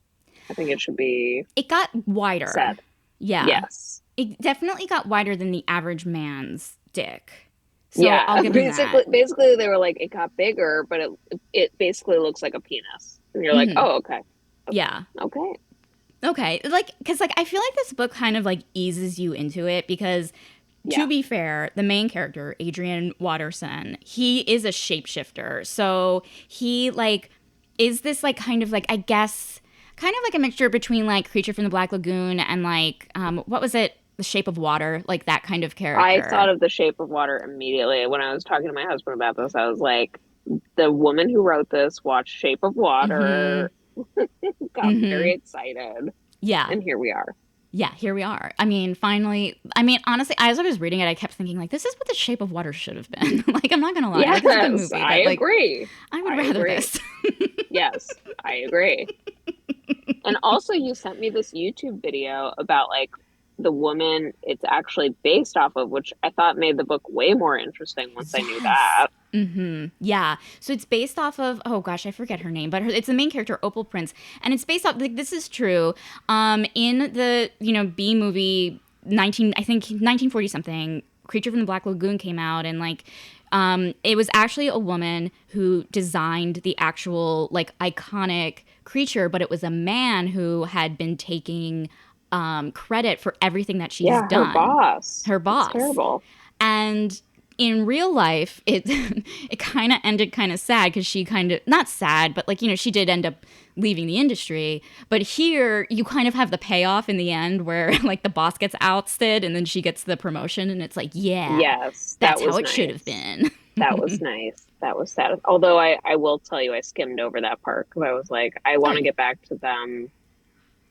I think it should be. It got wider. Said. Yeah. Yes. It definitely got wider than the average man's dick. So yeah. I'll give him that. Basically, they were like, it got bigger, but it basically looks like a penis, and you're like, oh, okay. Yeah. Okay. Like, because like I feel like this book kind of like eases you into it because. To be fair, the main character, Adrian Watterson, he is a shapeshifter. So he like is this like kind of like, I guess, kind of like a mixture between like Creature from the Black Lagoon and like, what was it? The Shape of Water, like that kind of character. I thought of The Shape of Water immediately. When I was talking to my husband about this, I was like, the woman who wrote this watched Shape of Water, got very excited. Yeah. And here we are. Yeah, here we are. I mean, finally, honestly, as I was reading it, I kept thinking, like, this is what The Shape of Water should have been. Like, I'm not going to lie. Yes, like, it's a good movie, I agree. I would rather this. Yes, I agree. And also, you sent me this YouTube video about, like, the woman it's actually based off of, which I thought made the book way more interesting once I knew that. Yeah. So it's based off of, oh gosh, I forget her name, but it's the main character, Opal Prince. And it's based off, like, this is true. In the, B movie, 1940 something, Creature from the Black Lagoon came out, and like, it was actually a woman who designed the actual, like, iconic creature, but it was a man who had been taking credit for everything that she's done. Her boss. That's terrible. And in real life, it kind of ended kind of sad because she kind of, not sad, but like, she did end up leaving the industry. But here, you kind of have the payoff in the end where like the boss gets ousted and then she gets the promotion, and it's like, yes, that's how it should have been. That was nice. That was sad. Although I will tell you, I skimmed over that part because I was like, I want to get back to them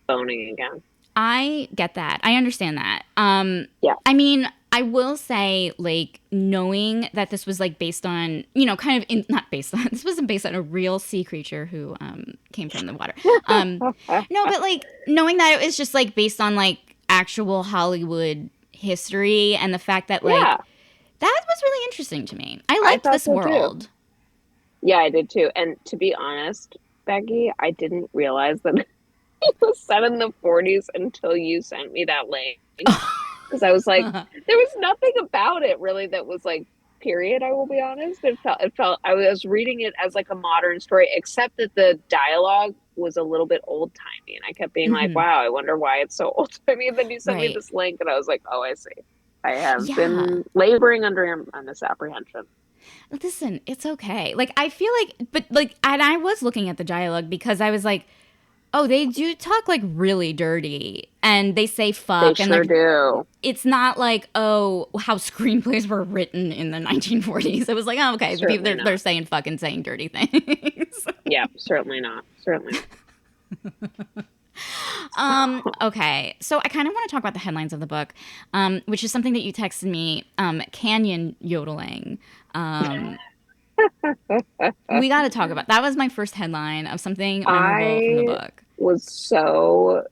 boning again. I get that. I understand that. Yeah. I mean, I will say, like, knowing that this was, like, based on, kind of, not based on, this wasn't based on a real sea creature who came from the water. No, but, like, knowing that it was just, like, based on, like, actual Hollywood history, and the fact that, like, That was really interesting to me. I I liked thought this so too. world. Yeah, I did too. And to be honest, Becky, I didn't realize that it was set in the 40s until you sent me that link. Because I was like, there was nothing about it really that was like period, I will be honest. It felt I was reading it as like a modern story, except that the dialogue was a little bit old timey. And I kept being like, Hmm. wow, I wonder why it's so old timey. And then you sent me Right. this link and I was like, oh, I see. I have Yeah. been laboring under a misapprehension. Listen, it's okay. Like, I feel like, but like, and I was looking at the dialogue because I was like, oh, they do talk like really dirty and they say They fuck and sure like, do. it's not like, oh, how screenplays were written in the 1940s. It was like, oh, okay, the people Certainly they're not. saying fuck and saying dirty things. Yeah, certainly not. Certainly not. Okay, so I kind of want to talk about the headlines of the book, which is something that you texted me, canyon yodeling. Um, we got to talk about that. Was my first headline of something memorable from the I book. was so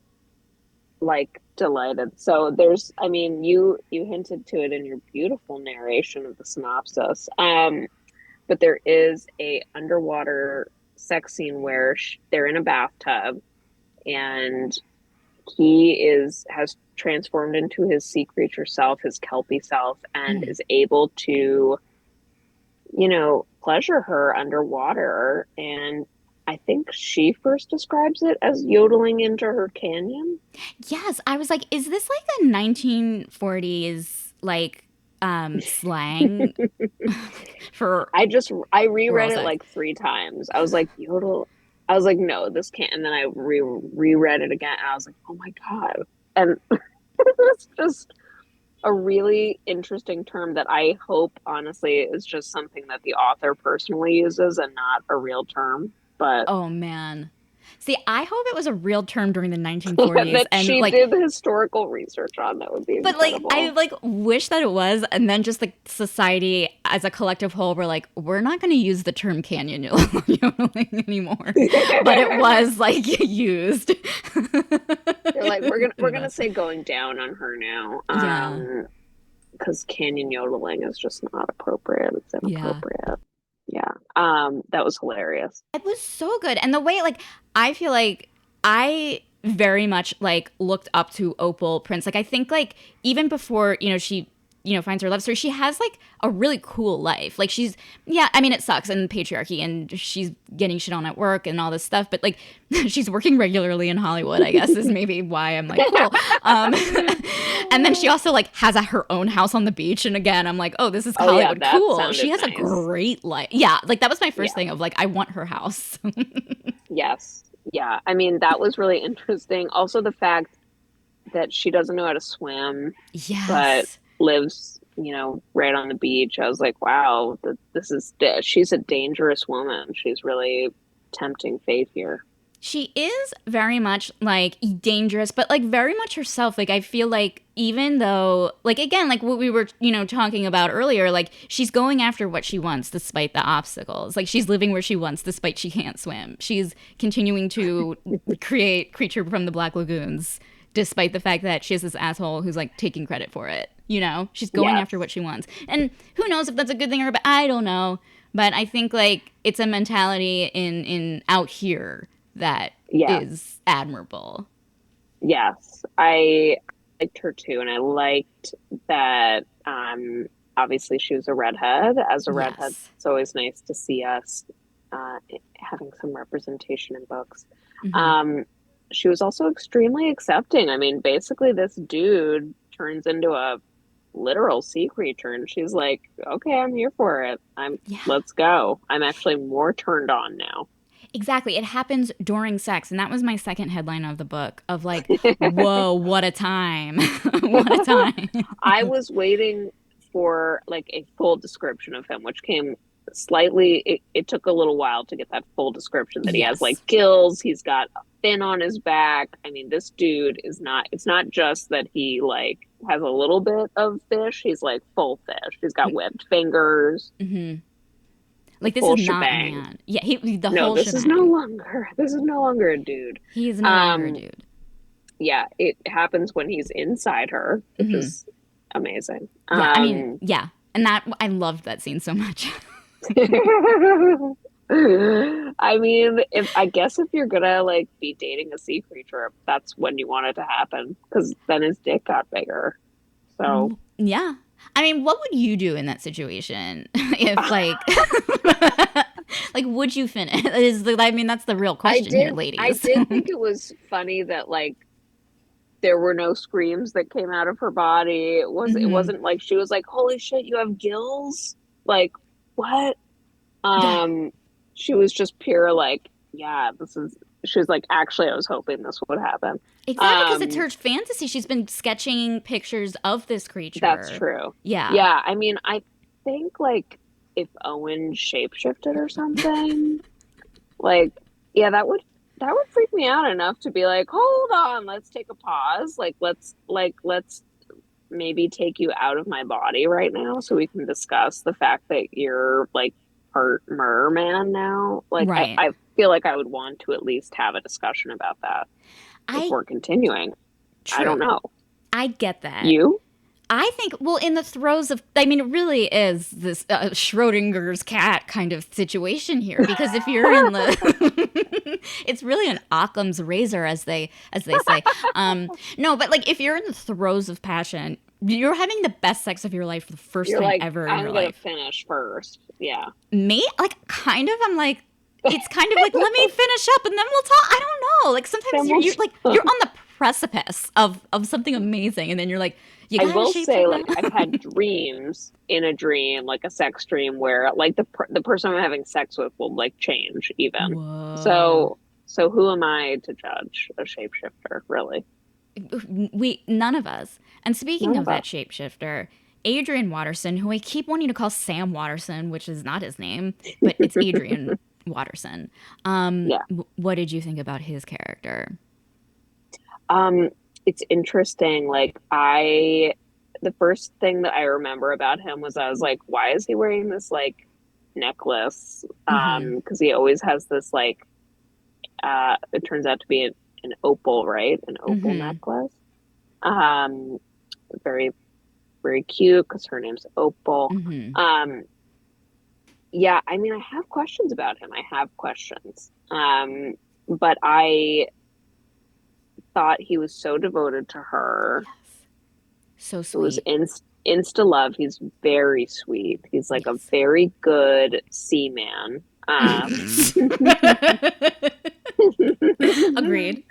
like delighted. So there's, I mean, you hinted to it in your beautiful narration of the synopsis. But there is a underwater sex scene where they're in a bathtub and he is has transformed into his sea creature self, his kelpie self, and Mm. is able to, pleasure her underwater. And I think she first describes it as yodeling into her canyon. Yes, I was like, is this like a 1940s like slang for I reread oral it sex? like three times. I was like, yodel. I was like, no, this can't. And then I reread it again. And I was like, oh my God. And it's just a really interesting term that I hope, honestly, is just something that the author personally uses and not a real term. But Oh man. See, I hope it was a real term during the 1940s that and she like did historical research on, that would be but like I incredible. like wish that it was and then just like society as a collective whole were like we're not going to use the term canyon yodeling anymore. But it was like used. They're like, we're In gonna that. say going down on her now. Yeah. Because canyon yodeling is just not appropriate. It's Yeah. inappropriate. Yeah. That was hilarious. It was so good. And the way, like, I feel like I very much, like, looked up to Opal Prince. Like, I think, like, even before, she, finds her love story, she has, like, a really cool life. Like, she's, yeah, I mean, it sucks and patriarchy and she's getting shit on at work and all this stuff. But, like, she's working regularly in Hollywood, I guess, is maybe why I'm like, cool. Um, and then she also like has her own house on the beach. And again, I'm like, oh, this is Oh yeah, Hollywood. that Cool. She sounded has a nice. great life. Yeah, like that was my first Yeah. thing of like, I want her house. Yes. Yeah. I mean, that was really interesting. Also, the fact that she doesn't know how to swim, but Yes. lives, right on the beach. I was like, wow, she's a dangerous woman. She's really tempting fate here. She is very much like dangerous, but like very much herself. Like I feel like even though like again, like what we were, talking about earlier, like she's going after what she wants despite the obstacles. Like she's living where she wants despite she can't swim. She's continuing to create Creature from the Black Lagoons despite the fact that she has this asshole who's like taking credit for it. She's going after Yes. what she wants. And who knows if that's a good thing or bad? I don't know. But I think like it's a mentality in out here that Yeah. is admirable. Yes, I liked her too, and I liked that. Obviously, she was a redhead. As a redhead, Yes. it's always nice to see us uh, having some representation in books. Hmm. Um, she was also extremely accepting. I mean, basically, this dude turns into a literal sea creature, and she's like, "Okay, I'm here for it. Yeah. Let's go. I'm actually more turned on now." Exactly. It happens during sex. And that was my second headline of the book of like, whoa, what a time. What a time. I was waiting for like a full description of him, which came it took a little while to get that full description that he has like Yes. gills, he's got a fin on his back. I mean, this dude is not, it's not just that he like has a little bit of fish, he's like full fish. He's got webbed fingers, Hmm. the Like, this is full not a shebang. man. Yeah, the No, whole this is no shebang. longer, this is no longer a dude. He is no longer a Um, dude. yeah, it happens when he's inside her, which Hmm. is amazing. Yeah, I mean, yeah. And I loved that scene so much. I mean, I guess if you're gonna like be dating a sea creature, that's when you want it to happen, because then his dick got bigger. So Yeah. I mean, what would you do in that situation if like like would you finish? I mean, that's the real question here, ladies. I did think it was funny that like there were no screams that came out of her body. It wasn't like she was like, "Holy shit, you have gills!" Like, what? Yeah. She was just pure like, yeah, she was like, actually, I was hoping this would happen. Exactly, because it's her fantasy. She's been sketching pictures of this creature. That's true. Yeah. Yeah, I mean, I think like if Owen shapeshifted or something, like, yeah, that would freak me out enough to be like, hold on, let's take a pause. Let's maybe take you out of my body right now so we can discuss the fact that you're like part merman now. Like, right. I feel like I would want to at least have a discussion about that before continuing. True. I don't know. I get that. You? I think, well, in the throes of, I mean, it really is this Schrodinger's cat kind of situation here, because if you're in the, it's really an Occam's razor, as they say. No, but like if you're in the throes of passion, you're having the best sex of your life for the first time ever in your life. I'm gonna finish first. Yeah. Me, like, kind of. I'm like, it's kind of like, let me finish up and then we'll talk. I don't know. Like sometimes you're like you're on the precipice of something amazing, and then you're like, you gotta I will say, like, that. I've had dreams in a dream, like a sex dream, where like the person I'm having sex with will like change even. Whoa. So who am I to judge a shapeshifter, really? None of us. And speaking of that shapeshifter, Adrian Watterson, who I keep wanting to call Sam Watterson, which is not his name, but it's Adrian Watterson. What did you think about his character? It's interesting. Like, the first thing that I remember about him was I was like, why is he wearing this like necklace? Because he always has this like, it turns out to be an opal, right? An opal necklace. Very, very cute because her name's Opal. Yeah, I mean, I have questions about him. I have questions. But I thought he was so devoted to her. Yes. So sweet. It was insta love. He's very sweet. He's like a very good seaman. Agreed.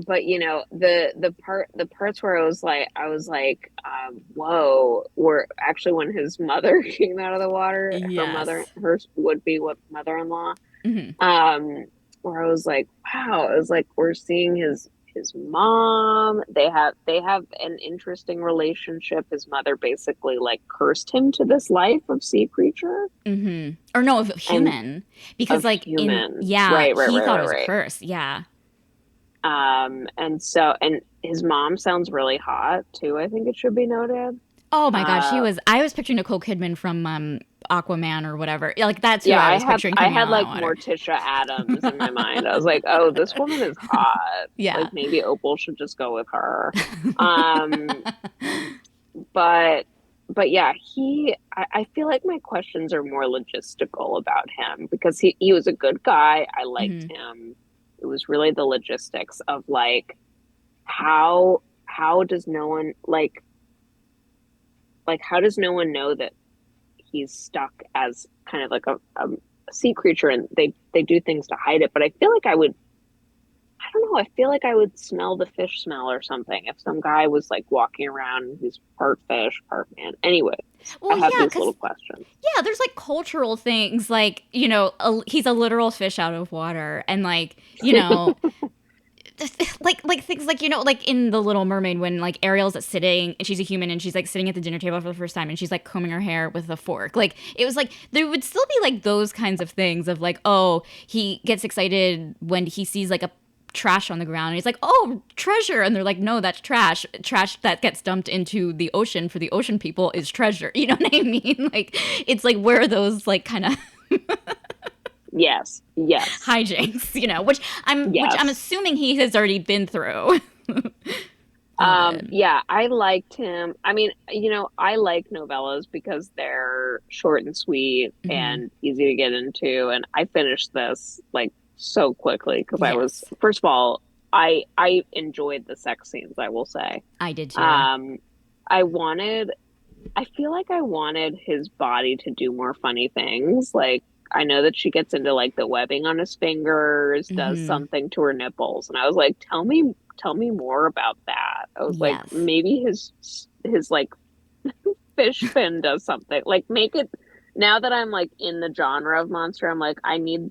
But you know, the parts where I was like, whoa, were actually when his mother came out of the water, her would-be mother-in-law, where I was like, wow, it was like we're seeing his mom. They have an interesting relationship. His mother basically like cursed him to this life of sea creature. Or no, of human. Because like human. He thought it was a curse. Yeah. And his mom sounds really hot too, I think it should be noted. Oh my gosh, I was picturing Nicole Kidman from Aquaman or whatever. Like that's who I was picturing. I had like Morticia Addams in my mind. I was like, oh, this woman is hot. Yeah. Like maybe Opal should just go with her. But yeah, I feel like my questions are more logistical about him, because he was a good guy. I liked him. It was really the logistics of like, how does no one how does no one know that he's stuck as kind of like a sea creature, and they do things to hide it. But I feel like I would smell the fish smell or something if some guy was like walking around and he's part fish, part man. Anyway, I have these little questions. Yeah, there's like cultural things, like, you know, he's a literal fish out of water, and like, you know, like things like, you know, like in The Little Mermaid when like Ariel's sitting and she's a human and she's like sitting at the dinner table for the first time and she's like combing her hair with a fork. Like it was like there would still be like those kinds of things of like, oh, he gets excited when he sees like a trash on the ground and he's like, oh, treasure, and they're like, no, that's trash that gets dumped into the ocean for the ocean people is treasure. You know what I mean? Like it's like, where are those like kind of yes hijinks, you know, which I'm assuming he has already been through. Love it. Yeah, I liked him. I mean, I like novellas because they're short and sweet Mm-hmm. and easy to get into. And I finished this like so quickly because Yes, first of all, I enjoyed the sex scenes, I will say. I did too. Um, I wanted, I feel like I wanted his body to do more funny things. Like, I know that she gets into like the webbing on his fingers, does Mm-hmm. something to her nipples, and I was like, tell me more about that. I was like, Yes. maybe his like fish fin does something. Like, make it. Now that I'm like in the genre of monster, I'm like, I need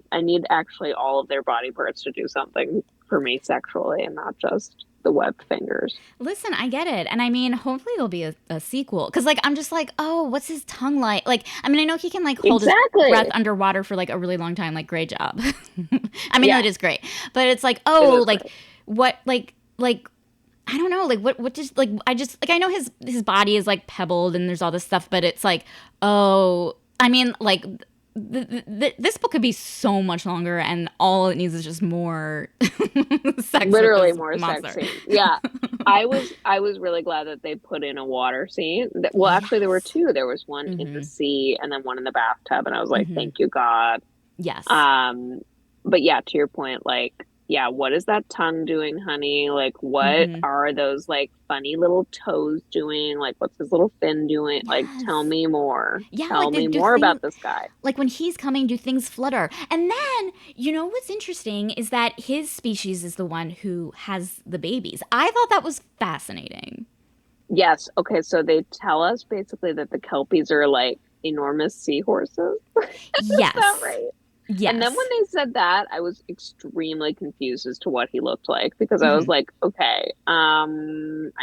actually all of their body parts to do something for me sexually, and not just the webbed fingers. Listen, I get it. And I mean, hopefully there'll be a sequel. Because, like, I'm just like, oh, what's his tongue like? Like, I mean, I know he can, like, hold his breath Exactly. underwater for, like, a really long time. Like, great job. I mean, Yeah, that is great. But it's like, it oh, is like, great. what, like, I don't know, like what just like I just like I know his body is like pebbled and there's all this stuff, but it's like, oh, I mean, like this book could be so much longer, and all it needs is just more sex with Literally this more sex monster. scenes. Yeah. I was really glad that they put in a water scene. Well, actually there were Yes. two. There was one in the Mm-hmm. sea and then one in the bathtub, and I was like, Mm-hmm. thank you God. Yes. Um but yeah, to your point, like, yeah, what is that tongue doing, honey? Like, what Mm-hmm. are those like funny little toes doing? Like, what's his little fin doing? Like, tell Yes. me more. Yeah, Tell like me do more things about this guy. like when he's coming, do things flutter? And then, you know what's interesting is that his species is the one who has the babies. I thought that was fascinating. Yes. Okay. So they tell us basically that the Kelpies are like enormous seahorses. Is that Yes. right? And then when Yes. they said that, I was extremely confused as to what he looked like because I was Hmm. like, okay, I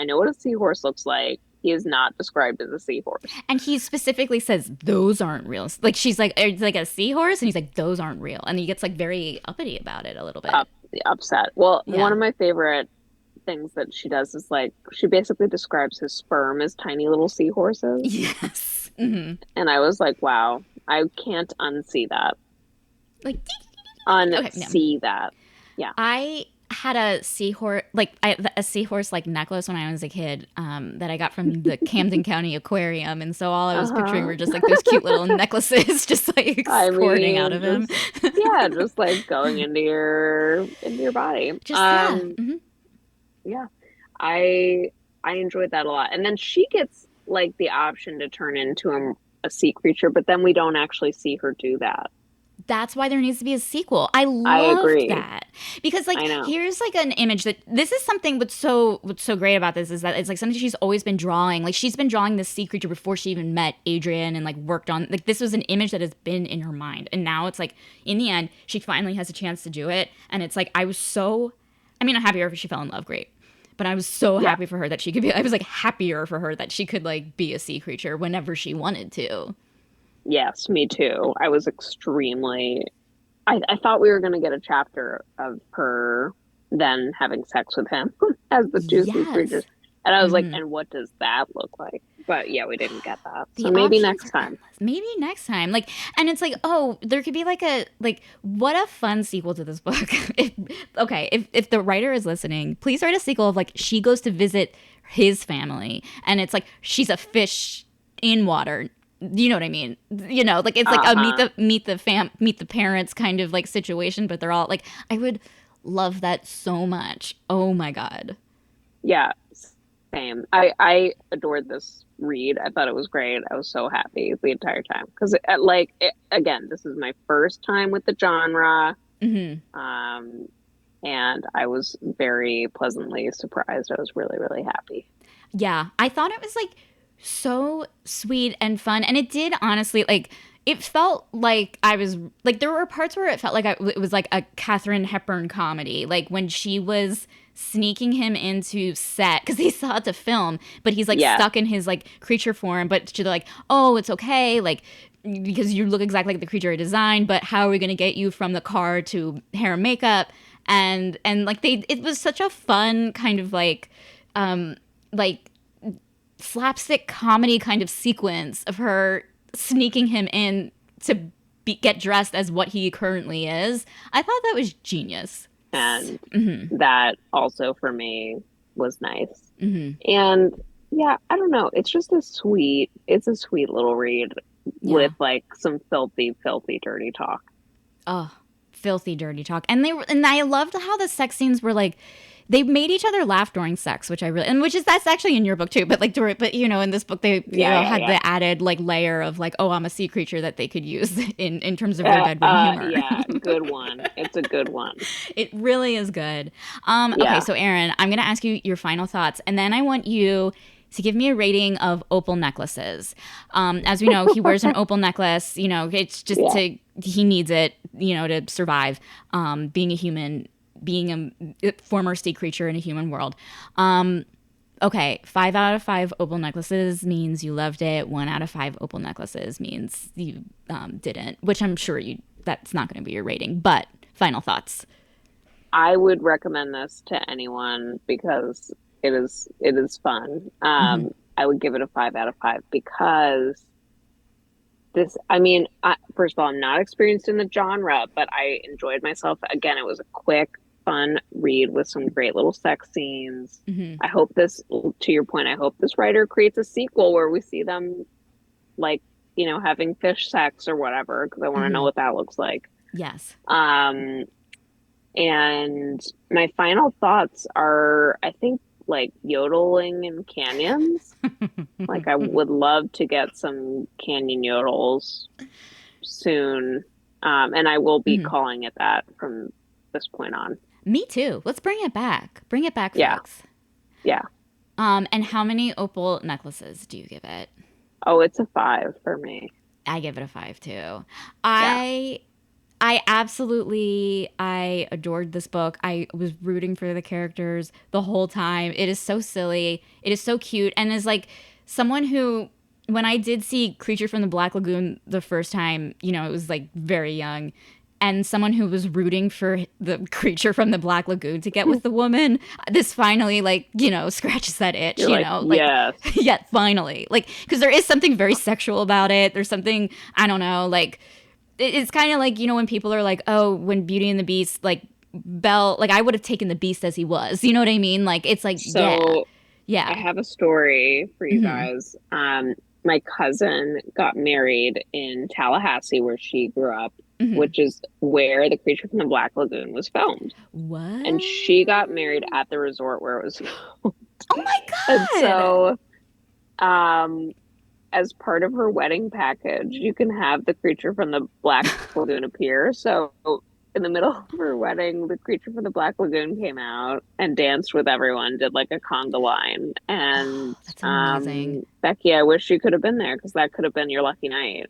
know what a seahorse looks like. He is not described as a seahorse. And he specifically says those aren't real. Like she's like it's like a seahorse, and he's like those aren't real, and he gets like very uppity about it a little bit. Up, upset. Well, one Yeah. of my favorite things that she does is like she basically describes his sperm as tiny little seahorses, Yes. Hmm. and I was like, wow, I can't unsee that. Like okay, no. Unsee that. Yeah. I had a seahorse a seahorse like necklace when I was a kid that I got from the Camden County Aquarium, and so all I was picturing Uh-huh. were just like those cute little necklaces just like I squirting out mean, of him. just yeah, just like going into your body. Just yeah. Yeah. I enjoyed that a lot. And then she gets like the option to turn into a sea creature, but then we don't actually see her do that. That's why there needs to be a sequel. I I loved agree. that because like I know. here's like an image that this is something what's so great about this is that it's like something she's always been drawing. Like she's been drawing this sea creature before she even met Adrian and like worked on like this was an image that has been in her mind. And now it's like in the end she finally has a chance to do it, and it's like I mean I'm happier if she fell in love, great. But I was so Yeah. happy for her that she could be I was like happier for her that she could like be a sea creature whenever she wanted to. Yes, me too. I was extremely I thought we were gonna get a chapter of her then having sex with him as the two sea creatures. Yes. And I was like, Mhm. and what does that look like? But yeah, we didn't get that. So The maybe options next are time. endless. Maybe next time. Like, and it's like, oh, there could be like a like, what a fun sequel to this book. if the writer is listening, please write a sequel of like she goes to visit his family, and it's like she's a fish in water. You know what I mean? You know, like it's like a Uh-huh. meet the parents kind of like situation, but they're all like, I would love that so much. Oh my god. Yeah, same. I adored this read. I thought it was great. I was so happy the entire time because again, this is my first time with the genre. Hmm. Um, and I was very pleasantly surprised. I was really, really happy. Yeah, I thought it was like so sweet and fun, and it did honestly like it felt like I was like there were parts where it felt like it was like a Katharine Hepburn comedy, like when she was sneaking him into set because they saw it to film, but he's like Yeah. stuck in his like creature form, but she's like, oh, it's okay, like because you look exactly like the creature I designed, but how are we going to get you from the car to hair and makeup? And like it was such a fun kind of like slapstick comedy kind of sequence of her sneaking him in to get dressed as what he currently is. I thought that was genius. And Mm-hmm. that also for me was nice. Mm-hmm. And yeah, I don't know. It's just it's a sweet little read Yeah. with like some filthy, filthy, dirty talk. Oh, filthy, dirty talk. And I loved how the sex scenes were like, they made each other laugh during sex, which I really, and that's actually in your book too. But like, in this book, they had the added like layer of like, oh, I'm a sea creature that they could use in terms of their bedroom humor. Yeah, good one. It's a good one. It really is good. Okay, so Erin, I'm going to ask you your final thoughts, and then I want you to give me a rating of opal necklaces. As we know, he wears an opal necklace. You know, it's just he needs it, you know, to survive. Being a human, being a former sea creature in a human world. Okay, 5 out of 5 opal necklaces means you loved it. 1 out of 5 opal necklaces means you didn't, which I'm sure that's not going to be your rating. But final thoughts. I would recommend this to anyone because it is fun. I would give it a 5 out of 5 because first of all, I'm not experienced in the genre, but I enjoyed myself. Again, it was a quick, fun read with some great little sex scenes. I hope to your point, I hope this writer creates a sequel where we see them like, you know, having fish sex or whatever, because I want to know what that looks like. Yes. And my final thoughts are, I think, like yodeling in canyons. Like I would love to get some canyon yodels soon. And I will be calling it that from this point on. Me too. Let's bring it back. Bring it back, folks. Yeah. And how many opal necklaces do you give it? Oh, it's a 5 for me. I give it a 5 too. I adored this book. I was rooting for the characters the whole time. It is so silly. It is so cute. And is like someone who, when I did see Creature from the Black Lagoon the first time, you know, it was like very young. And someone who was rooting for the Creature from the Black Lagoon to get with the woman, this finally, like, you know, scratches that itch. You're you like, know, like, yes. Yeah, finally, like, because there is something very sexual about it. There's something, I don't know, like, it's kind of like, you know, when people are like, oh, when Beauty and the Beast, like, Belle, like, I would have taken the Beast as he was. You know what I mean? Like, it's like, yeah. I have a story for you guys. My cousin got married in Tallahassee, where she grew up, which is where The Creature from the Black Lagoon was filmed. What? And she got married at the resort where it was filmed. Oh my God! And so, as part of her wedding package, you can have the Creature from the Black Lagoon appear. So in the middle of her wedding, the Creature from the Black Lagoon came out and danced with everyone, did like a conga line. And that's amazing. Becky, I wish you could have been there because that could have been your lucky night.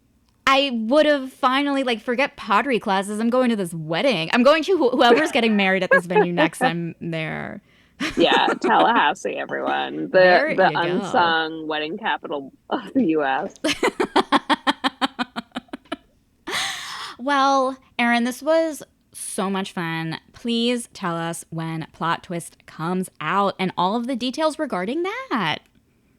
I would have finally, like, forget pottery classes. I'm going to this wedding. I'm going to whoever's getting married at this venue next time there. Yeah, Tallahassee, everyone. The unsung wedding capital of the U.S. Well, Erin, this was so much fun. Please tell us when Plot Twist comes out and all of the details regarding that.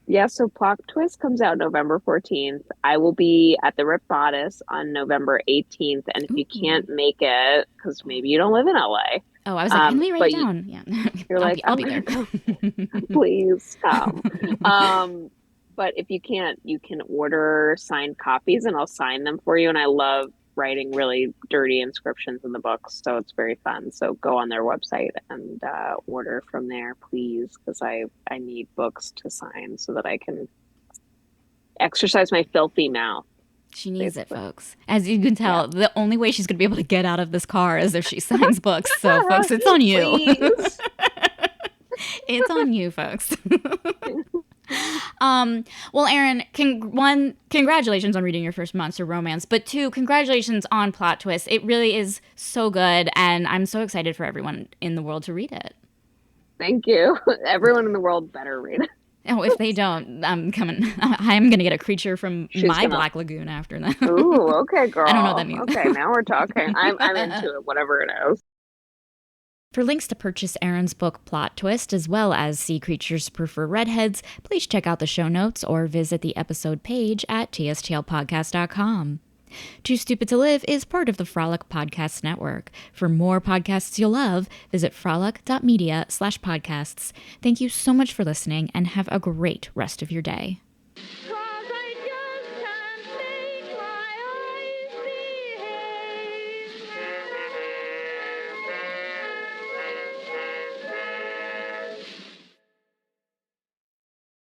Yeah, so Plot Twist comes out November 14th. I will be at the Rip Bodice on November 18th. And if you can't make it, because maybe you don't live in LA. Oh, I was like, let me write it down. Yeah. You're like, I'll be there. Please come. But if you can't, you can order signed copies and I'll sign them for you. And I love writing really dirty inscriptions in the books, so it's very fun. So go on their website and order from there, please, because I need books to sign so that I can exercise my filthy mouth. She needs it, folks. As you can tell, the only way she's going to be able to get out of this car is if she signs books. So, folks, it's on you. It's on you, folks. Well, Erin, congratulations on reading your first monster romance, but 2, congratulations on Plot Twist. It really is so good, and I'm so excited for everyone in the world to read it. Thank you. Everyone in the world better read it. Oh, if they don't, I'm going to get a Creature from Black Lagoon after that. Ooh, okay, girl. I don't know what that means. Okay, now we're talking. I'm into it, whatever it is. For links to purchase Erin's book Plot Twist, as well as Sea Creatures Prefer Redheads, please check out the show notes or visit the episode page at tstlpodcast.com. Too Stupid to Live is part of the Frolic Podcast Network. For more podcasts you'll love, visit frolic.media/podcasts. Thank you so much for listening and have a great rest of your day.